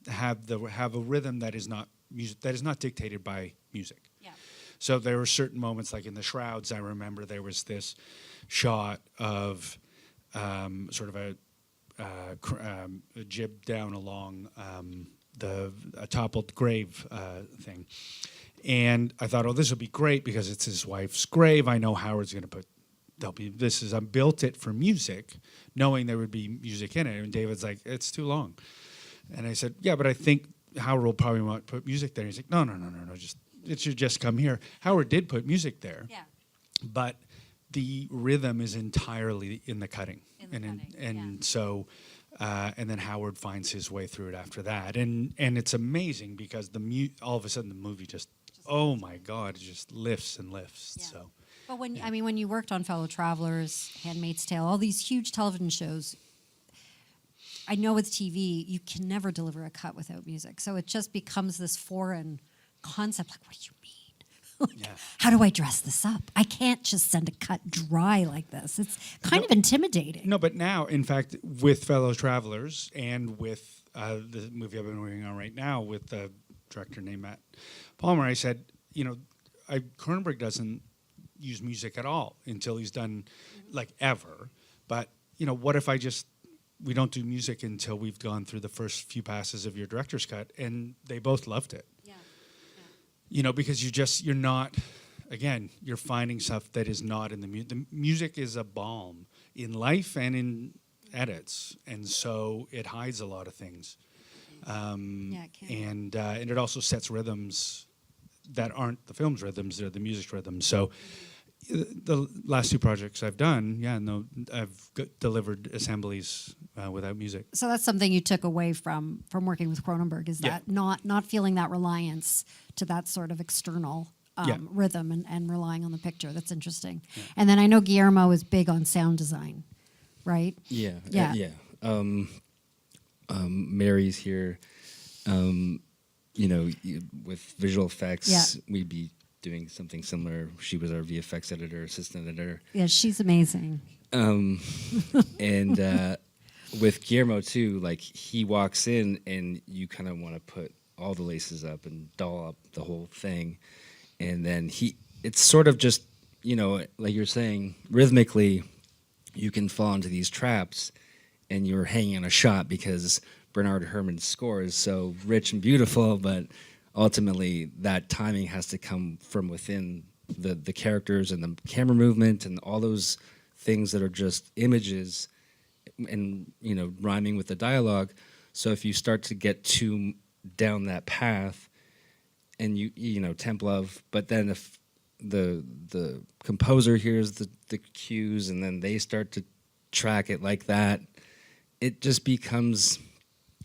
Speaker 3: have a rhythm that is not music, that is not dictated by music.
Speaker 2: Yeah.
Speaker 3: So there were certain moments, like in The Shrouds, I remember there was this shot of sort of a jib down along a toppled grave thing. And I thought, oh, this will be great because it's his wife's grave. I know Howard's going to put, I built it for music, knowing there would be music in it. And David's like, it's too long. And I said, yeah, but I think Howard will probably want to put music there. He's like, no, it should just come here. Howard did put music there.
Speaker 2: Yeah.
Speaker 3: But the rhythm is entirely in the cutting. So, and then Howard finds his way through it after that. And it's amazing because all of a sudden the movie just oh my God, it just lifts and lifts.
Speaker 2: Yeah.
Speaker 3: So.
Speaker 2: But when you worked on Fellow Travelers, Handmaid's Tale, all these huge television shows, I know with TV, you can never deliver a cut without music. So it just becomes this foreign concept. Like, what do you mean?
Speaker 3: Yeah.
Speaker 2: How do I dress this up? I can't just send a cut dry like this. It's kind of intimidating.
Speaker 3: No, but now, in fact, with Fellow Travelers and with the movie I've been working on right now with the director named Matt Palmer, I said, Cronenberg doesn't use music at all until he's done, like, ever. But, what if we don't do music until we've gone through the first few passes of your director's cut? And they both loved it. Yeah. Because you're not, again, you're finding stuff that is not in the music. The music is a balm in life and in edits. And so it hides a lot of things.
Speaker 2: It can.
Speaker 3: And it also sets rhythms that aren't the film's rhythms, they're the music's rhythms. So the last two projects I've done, I've delivered assemblies without music.
Speaker 2: So that's something you took away from working with Cronenberg, is that not feeling that reliance to that sort of external rhythm and relying on the picture. That's interesting. Yeah. And then I know Guillermo is big on sound design, right?
Speaker 4: Yeah.
Speaker 2: Yeah.
Speaker 4: Mary's here. With visual effects, we'd be doing something similar. She was our VFX editor, assistant editor.
Speaker 2: Yeah, she's amazing.
Speaker 4: And with Guillermo too, like, he walks in and you kind of want to put all the laces up and doll up the whole thing. And then it's sort of just, like you're saying, rhythmically, you can fall into these traps and you're hanging on a shot because Bernard Herrmann's score is so rich and beautiful, but ultimately that timing has to come from within the characters and the camera movement and all those things that are just images and, rhyming with the dialogue. So if you start to get too down that path and temp love, but then if the composer hears the cues and then they start to track it like that, it just becomes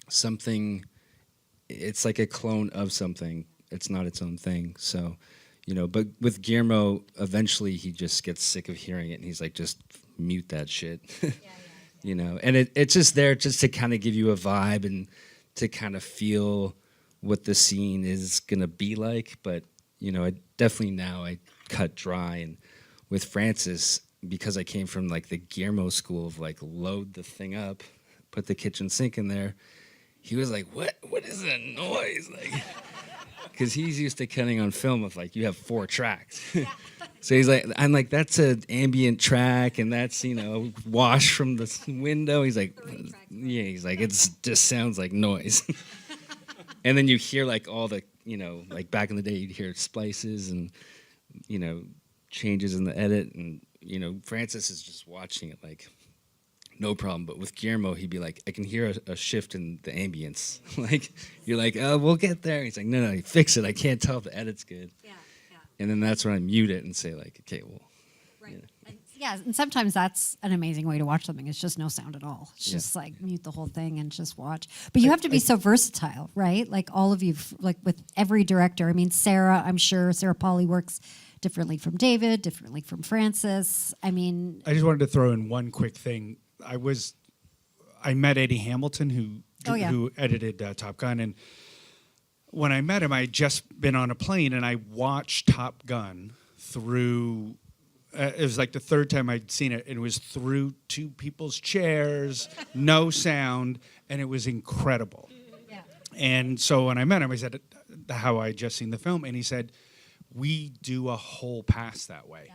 Speaker 4: something. It's like a clone of something. It's not its own thing. So, but with Guillermo, eventually he just gets sick of hearing it and he's like, just mute that shit. And it's just there just to kind of give you a vibe and to kind of feel what the scene is going to be like. But, I definitely now I cut dry. And with Francis, because I came from like the Guillermo school of like load the thing up, put the kitchen sink in there, he was like, what is that noise? Like, because he's used to cutting on film of like, you have 4 tracks. So he's like, I'm like, that's an ambient track and that's, wash from the window. He's like, he's like, it just sounds like noise. And then you hear like all the, like back in the day, you'd hear splices and, changes in the edit. And, Francis is just watching it like, no problem. But with Guillermo, he'd be like, I can hear a shift in the ambience. Like, you're like, oh, we'll get there. He's like, no, fix it. I can't tell if the edit's good.
Speaker 2: Yeah.
Speaker 4: And then that's when I mute it and say like, okay, well,
Speaker 2: Right. Yeah, and sometimes that's an amazing way to watch something. It's just no sound at all. It's just like mute the whole thing and just watch. But you have to be so versatile, right? Like all of you, like with every director. I mean, Sarah, I'm sure Sarah Polley works differently from David, differently from Francis. I mean,
Speaker 3: I just wanted to throw in one quick thing. I met Eddie Hamilton, who edited Top Gun, and when I met him, I had just been on a plane, and I watched Top Gun through. It was like the third time I'd seen it. It was through two people's chairs, no sound, and it was incredible.
Speaker 2: yeah.
Speaker 3: And so when I met him, I said how I had just seen the film, and he said, "We do a whole pass that way,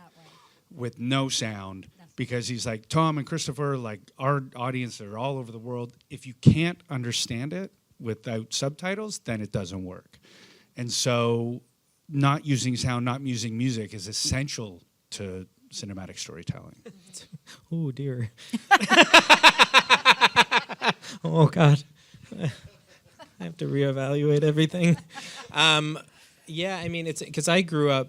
Speaker 3: with no sound." Because he's like, Tom and Christopher, like our audience are all over the world. If you can't understand it without subtitles, then it doesn't work. And so not using sound, not using music is essential to cinematic storytelling.
Speaker 5: Oh dear. Oh God. I have to reevaluate everything. Yeah, I mean, it's because I grew up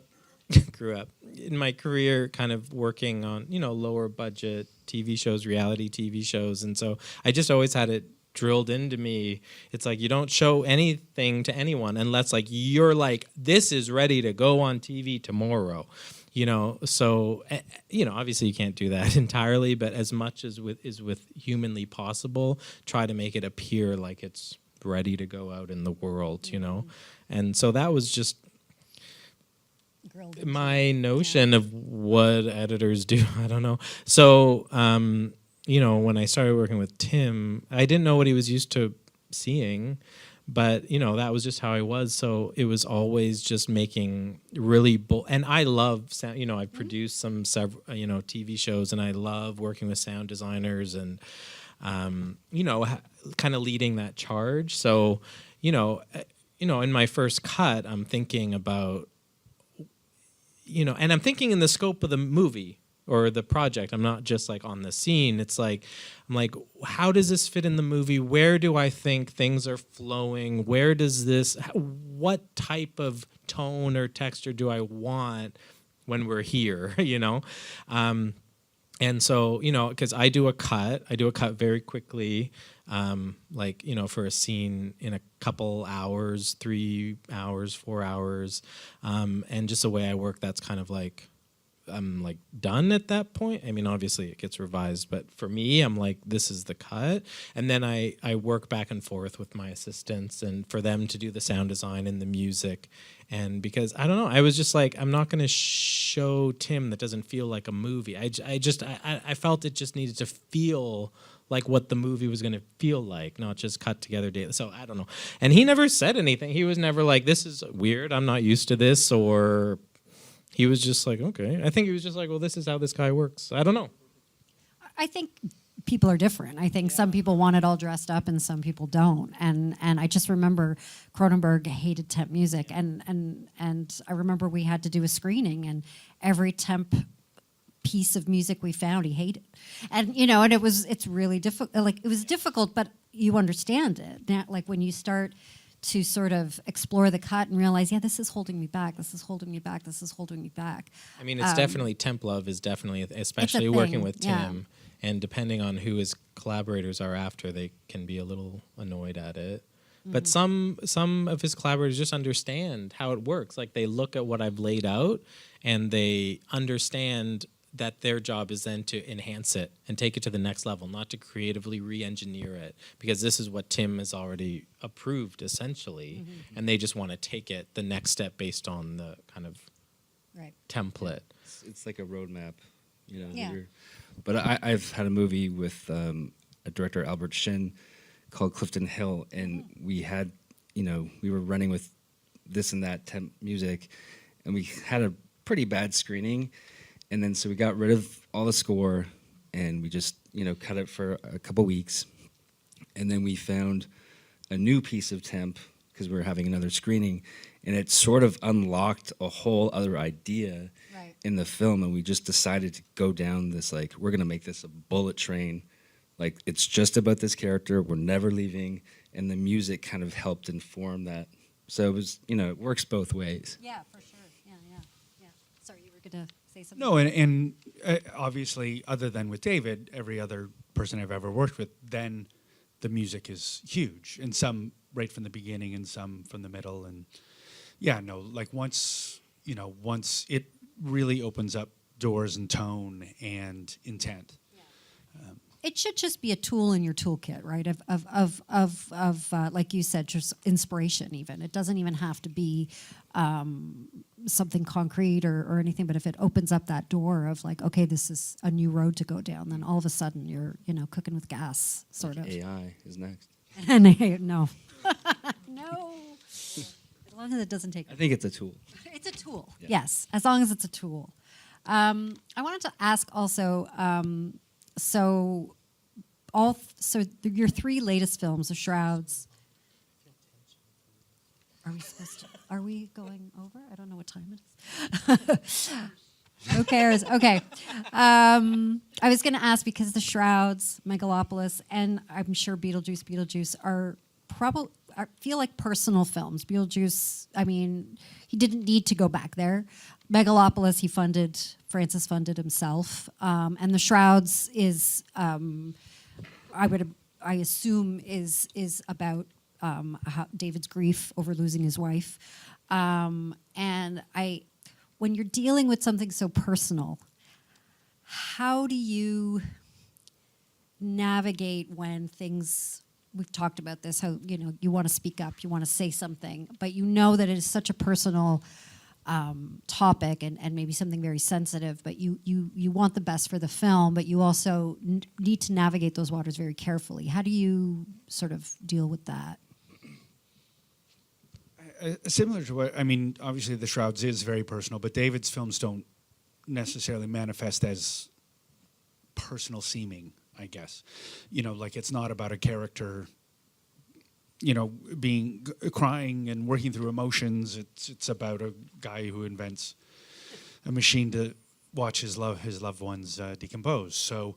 Speaker 5: in my career kind of working on, lower budget TV shows, reality TV shows. And so I just always had it drilled into me. It's like, you don't show anything to anyone unless like you're like, this is ready to go on TV tomorrow. So, obviously you can't do that entirely, but as much as is humanly possible, try to make it appear like it's ready to go out in the world, And so that was just my notion of what editors do. I don't know. So, when I started working with Tim, I didn't know what he was used to seeing, but, that was just how I was. So it was always just making really and I love sound. I've produced several, TV shows, and I love working with sound designers and, kind of leading that charge. So, in my first cut, I'm thinking about, and I'm thinking in the scope of the movie or the project. I'm not just like on the scene. It's like, I'm like, how does this fit in the movie? Where do I think things are flowing? What type of tone or texture do I want when we're here, And so, because I do a cut very quickly, for a scene in a couple hours, 3 hours, 4 hours. And just the way I work, that's kind of like, I'm like done at that point. I mean, obviously it gets revised, but for me, I'm like, this is the cut. And then I work back and forth with my assistants and for them to do the sound design and the music. And because, I don't know, I was just like, I'm not going to show Tim that doesn't feel like a movie. I felt it just needed to feel like what the movie was going to feel like, not just cut together data. So I don't know. And he never said anything. He was never like, this is weird, I'm not used to this, or he was just like, okay. I think he was just like, well, this is how this guy works. I don't know.
Speaker 2: I think people are different. I think some people want it all dressed up and some people don't. And I just remember Cronenberg hated temp music. And I remember we had to do a screening, and every temp piece of music we found he hated. And and it's really difficult. Like, it was difficult, but you understand it. Now, like when you start to sort of explore the cut and realize, this is holding me back, this is holding me back, this is holding me back.
Speaker 5: I mean, it's definitely, temp love is definitely, especially working with Tim, and depending on who his collaborators are after, they can be a little annoyed at it. Mm-hmm. But some of his collaborators just understand how it works. Like, they look at what I've laid out and they understand that their job is then to enhance it and take it to the next level, not to creatively re-engineer it, because this is what Tim has already approved, essentially, and they just want to take it the next step based on the kind of template.
Speaker 4: It's like a roadmap,
Speaker 2: Yeah.
Speaker 4: But I've had a movie with a director, Albert Shin, called Clifton Hill, and we had, we were running with this and that temp music, and we had a pretty bad screening. And then so we got rid of all the score, and we just, cut it for a couple weeks. And then we found a new piece of temp because we were having another screening, and it sort of unlocked a whole other idea in the film. And we just decided to go down this, like, we're going to make this a bullet train. Like, it's just about this character. We're never leaving. And the music kind of helped inform that. So it was, it works both ways.
Speaker 2: Yeah, for sure. Yeah. say something?
Speaker 3: No, and obviously, other than with David, every other person I've ever worked with, then the music is huge, and some right from the beginning, and some from the middle, and yeah, no, like once it really opens up doors and tone and intent.
Speaker 2: It should just be a tool in your toolkit, right? Of like you said, just inspiration. Even it doesn't even have to be something concrete or anything. But if it opens up that door of like, okay, this is a new road to go down, then all of a sudden you're cooking with gas, sort of.
Speaker 4: AI is next.
Speaker 2: And no, no. As long as it doesn't take.
Speaker 4: I think it's a tool.
Speaker 2: It's a tool.
Speaker 4: Yeah.
Speaker 2: Yes, as long as it's a tool. I wanted to ask also. So your three latest films, The Shrouds. Are we going over? I don't know what time it is. Who cares? Okay. I was going to ask because The Shrouds, Megalopolis, and I'm sure Beetlejuice are feel like personal films. Beetlejuice, I mean, he didn't need to go back there. Megalopolis, Francis funded himself, and The Shrouds is, I assume, is about David's grief over losing his wife, and when you're dealing with something so personal, how do you navigate when things? We've talked about this. How you want to speak up, you want to say something, but you know that it is such a personal topic and maybe something very sensitive, but you want the best for the film, but you also need to navigate those waters very carefully. How do you sort of deal with that?
Speaker 3: Similar to what, I mean, obviously The Shrouds is very personal, but David's films don't necessarily manifest as personal seeming, I guess. Like it's not about a character being crying and working through emotions. It's about a guy who invents a machine to watch his loved ones decompose. So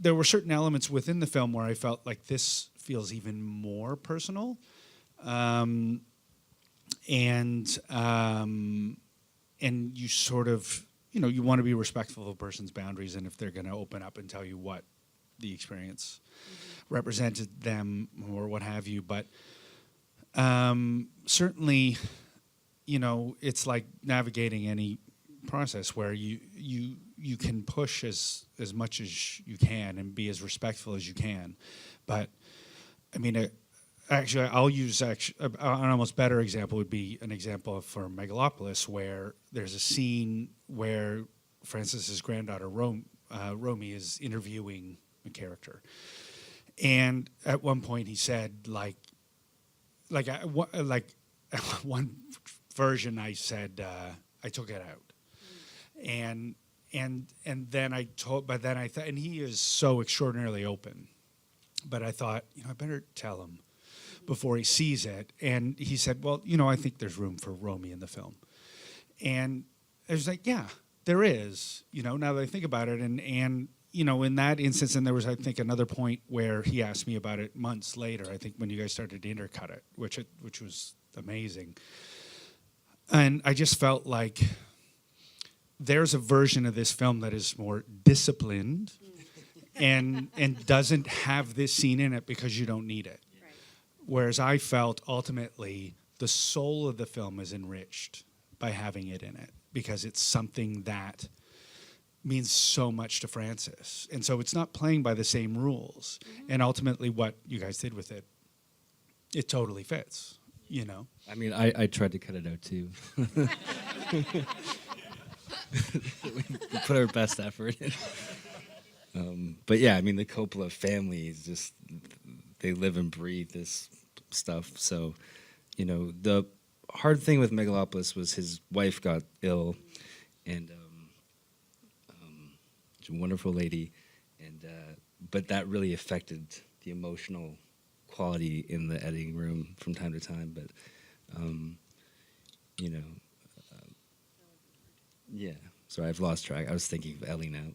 Speaker 3: there were certain elements within the film where I felt like this feels even more personal, and you sort of you want to be respectful of a person's boundaries, and if they're going to open up and tell you what the experience represented them or what have you, but certainly, it's like navigating any process where you can push as much as you can and be as respectful as you can, but I mean, actually, I'll use an almost better example would be an example for Megalopolis, where there's a scene where Francis's granddaughter Romy is interviewing a character. And at one point he said, like one version I said, I took it out. And then I thought, and he is so extraordinarily open, but I thought, I better tell him before he sees it. And he said, well, I think there's room for Romy in the film. And I was like, yeah, there is, now that I think about it. And in that instance, and there was, I think, another point where he asked me about it months later, I think when you guys started to intercut it, which was amazing. And I just felt like there's a version of this film that is more disciplined and doesn't have this scene in it because you don't need it. Right. Whereas I felt ultimately the soul of the film is enriched by having it in it because it's something that means so much to Francis. And so it's not playing by the same rules. Mm-hmm. And ultimately what you guys did with it, it totally fits, I mean, I tried to cut it out too. We put our best effort in. But yeah, I mean, the Coppola family is just, they live and breathe this stuff. So, the hard thing with Megalopolis was his wife got ill, and she's a wonderful lady, and but that really affected the emotional quality in the editing room from time to time. But yeah. Sorry, I've lost track. I was thinking of Ellie now.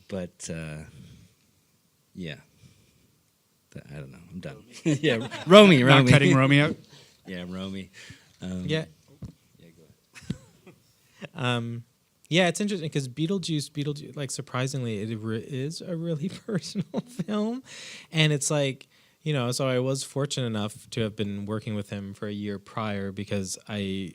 Speaker 3: But yeah. I don't know. I'm done. Yeah, Romy. Not cutting Romy out?
Speaker 4: Yeah, Romy.
Speaker 5: Yeah.
Speaker 4: Yeah, go ahead.
Speaker 5: Yeah, it's interesting because Beetlejuice, like surprisingly, is a really personal film, and it's like, you know, so I was fortunate enough to have been working with him for a year prior because I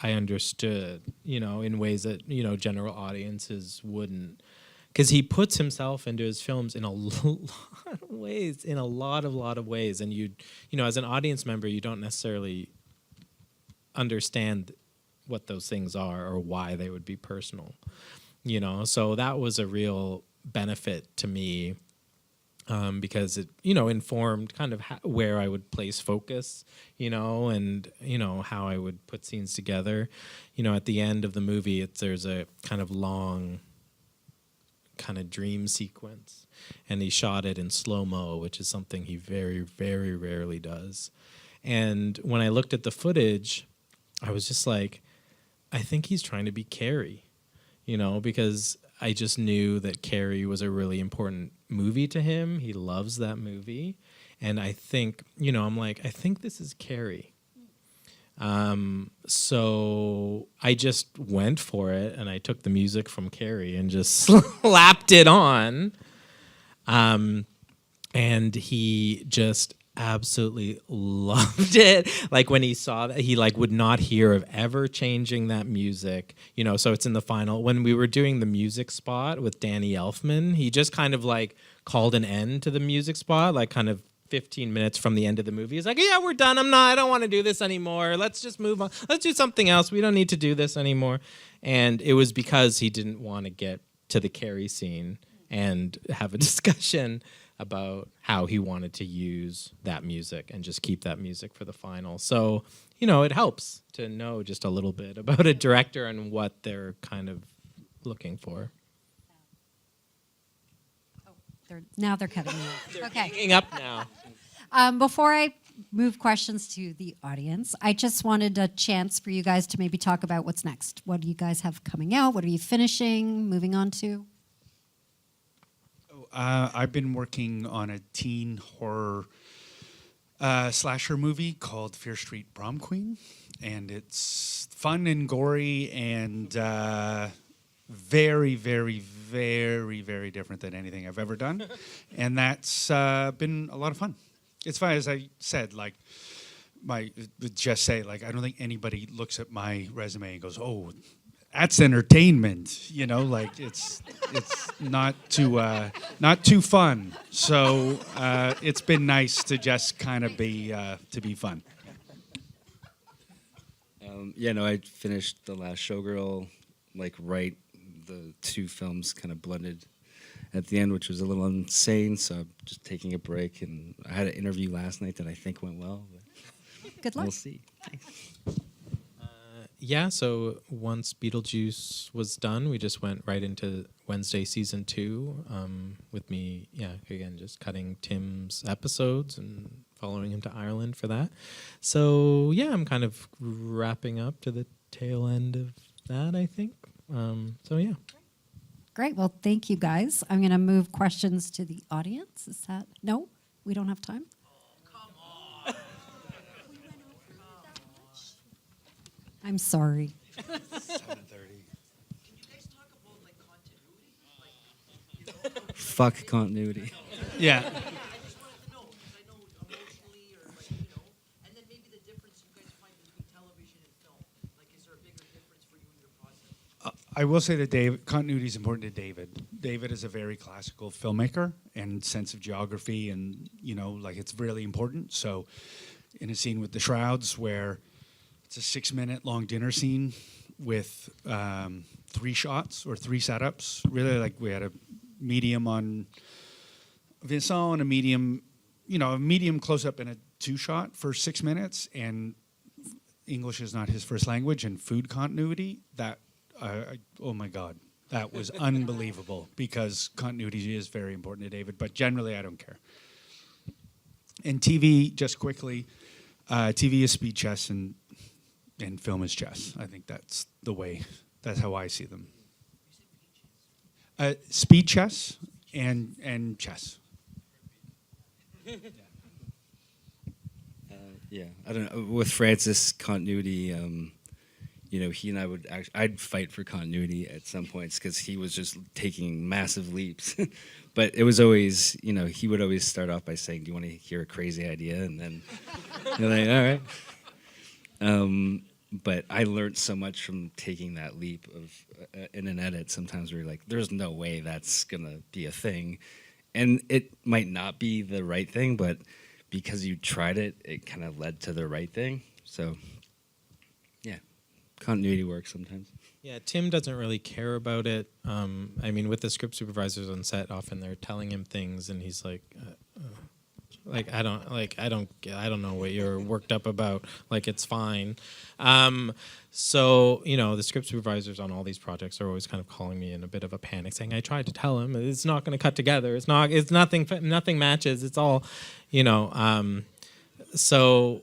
Speaker 5: understood, you know, in ways that, you know, general audiences wouldn't, because he puts himself into his films in a lot of ways, in a lot of ways, and you know, as an audience member, you don't necessarily understand what those things are or why they would be personal, you know. So that was a real benefit to me, because it, you know, informed kind of where I would place focus, you know, and, you know, how I would put scenes together. You know, at the end of the movie, there's a kind of long kind of dream sequence, and he shot it in slow-mo, which is something he very, very rarely does. And when I looked at the footage, I was just like, I think he's trying to be Carrie, you know, because I just knew that Carrie was a really important movie to him. He loves that movie. And I think, you know, I'm like, I think this is Carrie. So I just went for it, and I took the music from Carrie and just slapped it on. And he just absolutely loved it. Like when he saw that, he like would not hear of ever changing that music, you know. So it's in the final, when we were doing the music spot with Danny Elfman, he just kind of like called an end to the music spot, like kind of 15 minutes from the end of the movie. He's like, yeah, we're done. I don't want to do this anymore. Let's just move on. Let's do something else. We don't need to do this anymore. And it was because he didn't want to get to the Carrie scene and have a discussion about how he wanted to use that music and just keep that music for the final. So, you know, it helps to know just a little bit about a director and what they're kind of looking for.
Speaker 2: Now they're cutting me off.
Speaker 5: They're
Speaker 2: Okay.
Speaker 5: hanging up now.
Speaker 2: Before I move questions to the audience, I just wanted a chance for you guys to maybe talk about what's next. What do you guys have coming out? What are you finishing, moving on to?
Speaker 3: I've been working on a teen horror slasher movie called Fear Street Prom Queen, and it's fun and gory and very, very, very, very different than anything I've ever done, and that's been a lot of fun. It's fun, as I said, like I don't think anybody looks at my resume and goes, "Oh, that's entertainment," you know, like it's not too fun. So it's been nice to just kind of be fun.
Speaker 4: Yeah, no, I finished The Last Showgirl, like the two films kind of blended at the end, which was a little insane. So I'm just taking a break, and I had an interview last night that I think went well. But
Speaker 2: Good luck.
Speaker 4: we'll see. Thanks.
Speaker 5: Yeah, so once Beetlejuice was done, we just went right into Wednesday season 2, with me, again, just cutting Tim's episodes and following him to Ireland for that. So, yeah, I'm kind of wrapping up to the tail end of that, I think. So, yeah.
Speaker 2: Great. Well, thank you, guys. I'm going to move questions to the audience. Is that... No? We don't have time? I'm sorry.
Speaker 3: 7:30.
Speaker 4: Fuck continuity.
Speaker 3: Yeah. I will say that continuity is important to David. David is a very classical filmmaker and sense of geography, and like it's really important. So, in a scene with the shrouds where it's a 6-minute long dinner scene with 3 shots or 3 setups. Really, like we had a medium on Vincent and a medium close up and a 2-shot for 6 minutes. And English is not his first language, and food continuity. That oh my God, that was unbelievable, because continuity is very important to David. But generally, I don't care. And TV, just quickly, TV is speed chess and film is chess. I think that's how I see them. Speed chess and chess.
Speaker 4: Yeah, I don't know. With Francis, continuity, you know, he and I would I'd fight for continuity at some points because he was just taking massive leaps. But it was always, you know, he would always start off by saying, "Do you want to hear a crazy idea?" And then you're like, "All right." But I learned so much from taking that leap of in an edit. Sometimes we're like, "There's no way that's gonna be a thing," and it might not be the right thing, but because you tried it, it kind of led to the right thing. So, yeah, continuity works sometimes.
Speaker 5: Yeah, Tim doesn't really care about it. I mean, with the script supervisors on set, often they're telling him things, and he's like, I don't know what you're worked up about. Like, it's fine. So, you know, the script supervisors on all these projects are always kind of calling me in a bit of a panic, saying, "I tried to tell him it's not going to cut together. It's nothing matches. It's all, you know." So,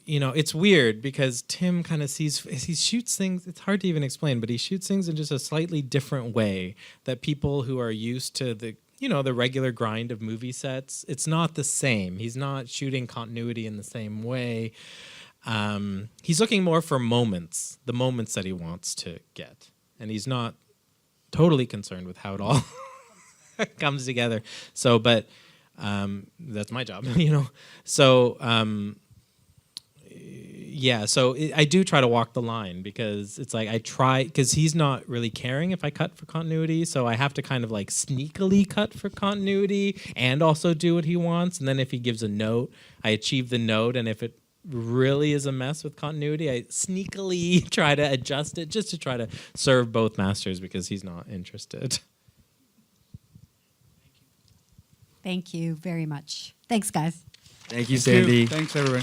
Speaker 5: you know, it's weird because Tim kind of he shoots things. It's hard to even explain, but he shoots things in just a slightly different way that people who are used to the, you know, the regular grind of movie sets, it's not the same. He's not shooting continuity in the same way. He's looking more for moments, the moments that he wants to get. And he's not totally concerned with how it all comes together. So, but that's my job, you know. So, yeah, so I do try to walk the line because it's like I try, because he's not really caring if I cut for continuity, so I have to kind of like sneakily cut for continuity and also do what he wants. And then if he gives a note, I achieve the note, and if it really is a mess with continuity, I sneakily try to adjust it just to try to serve both masters because he's not interested.
Speaker 2: Thank you very much. Thanks, guys.
Speaker 4: Thank you, Sandy.
Speaker 3: Thanks, everyone.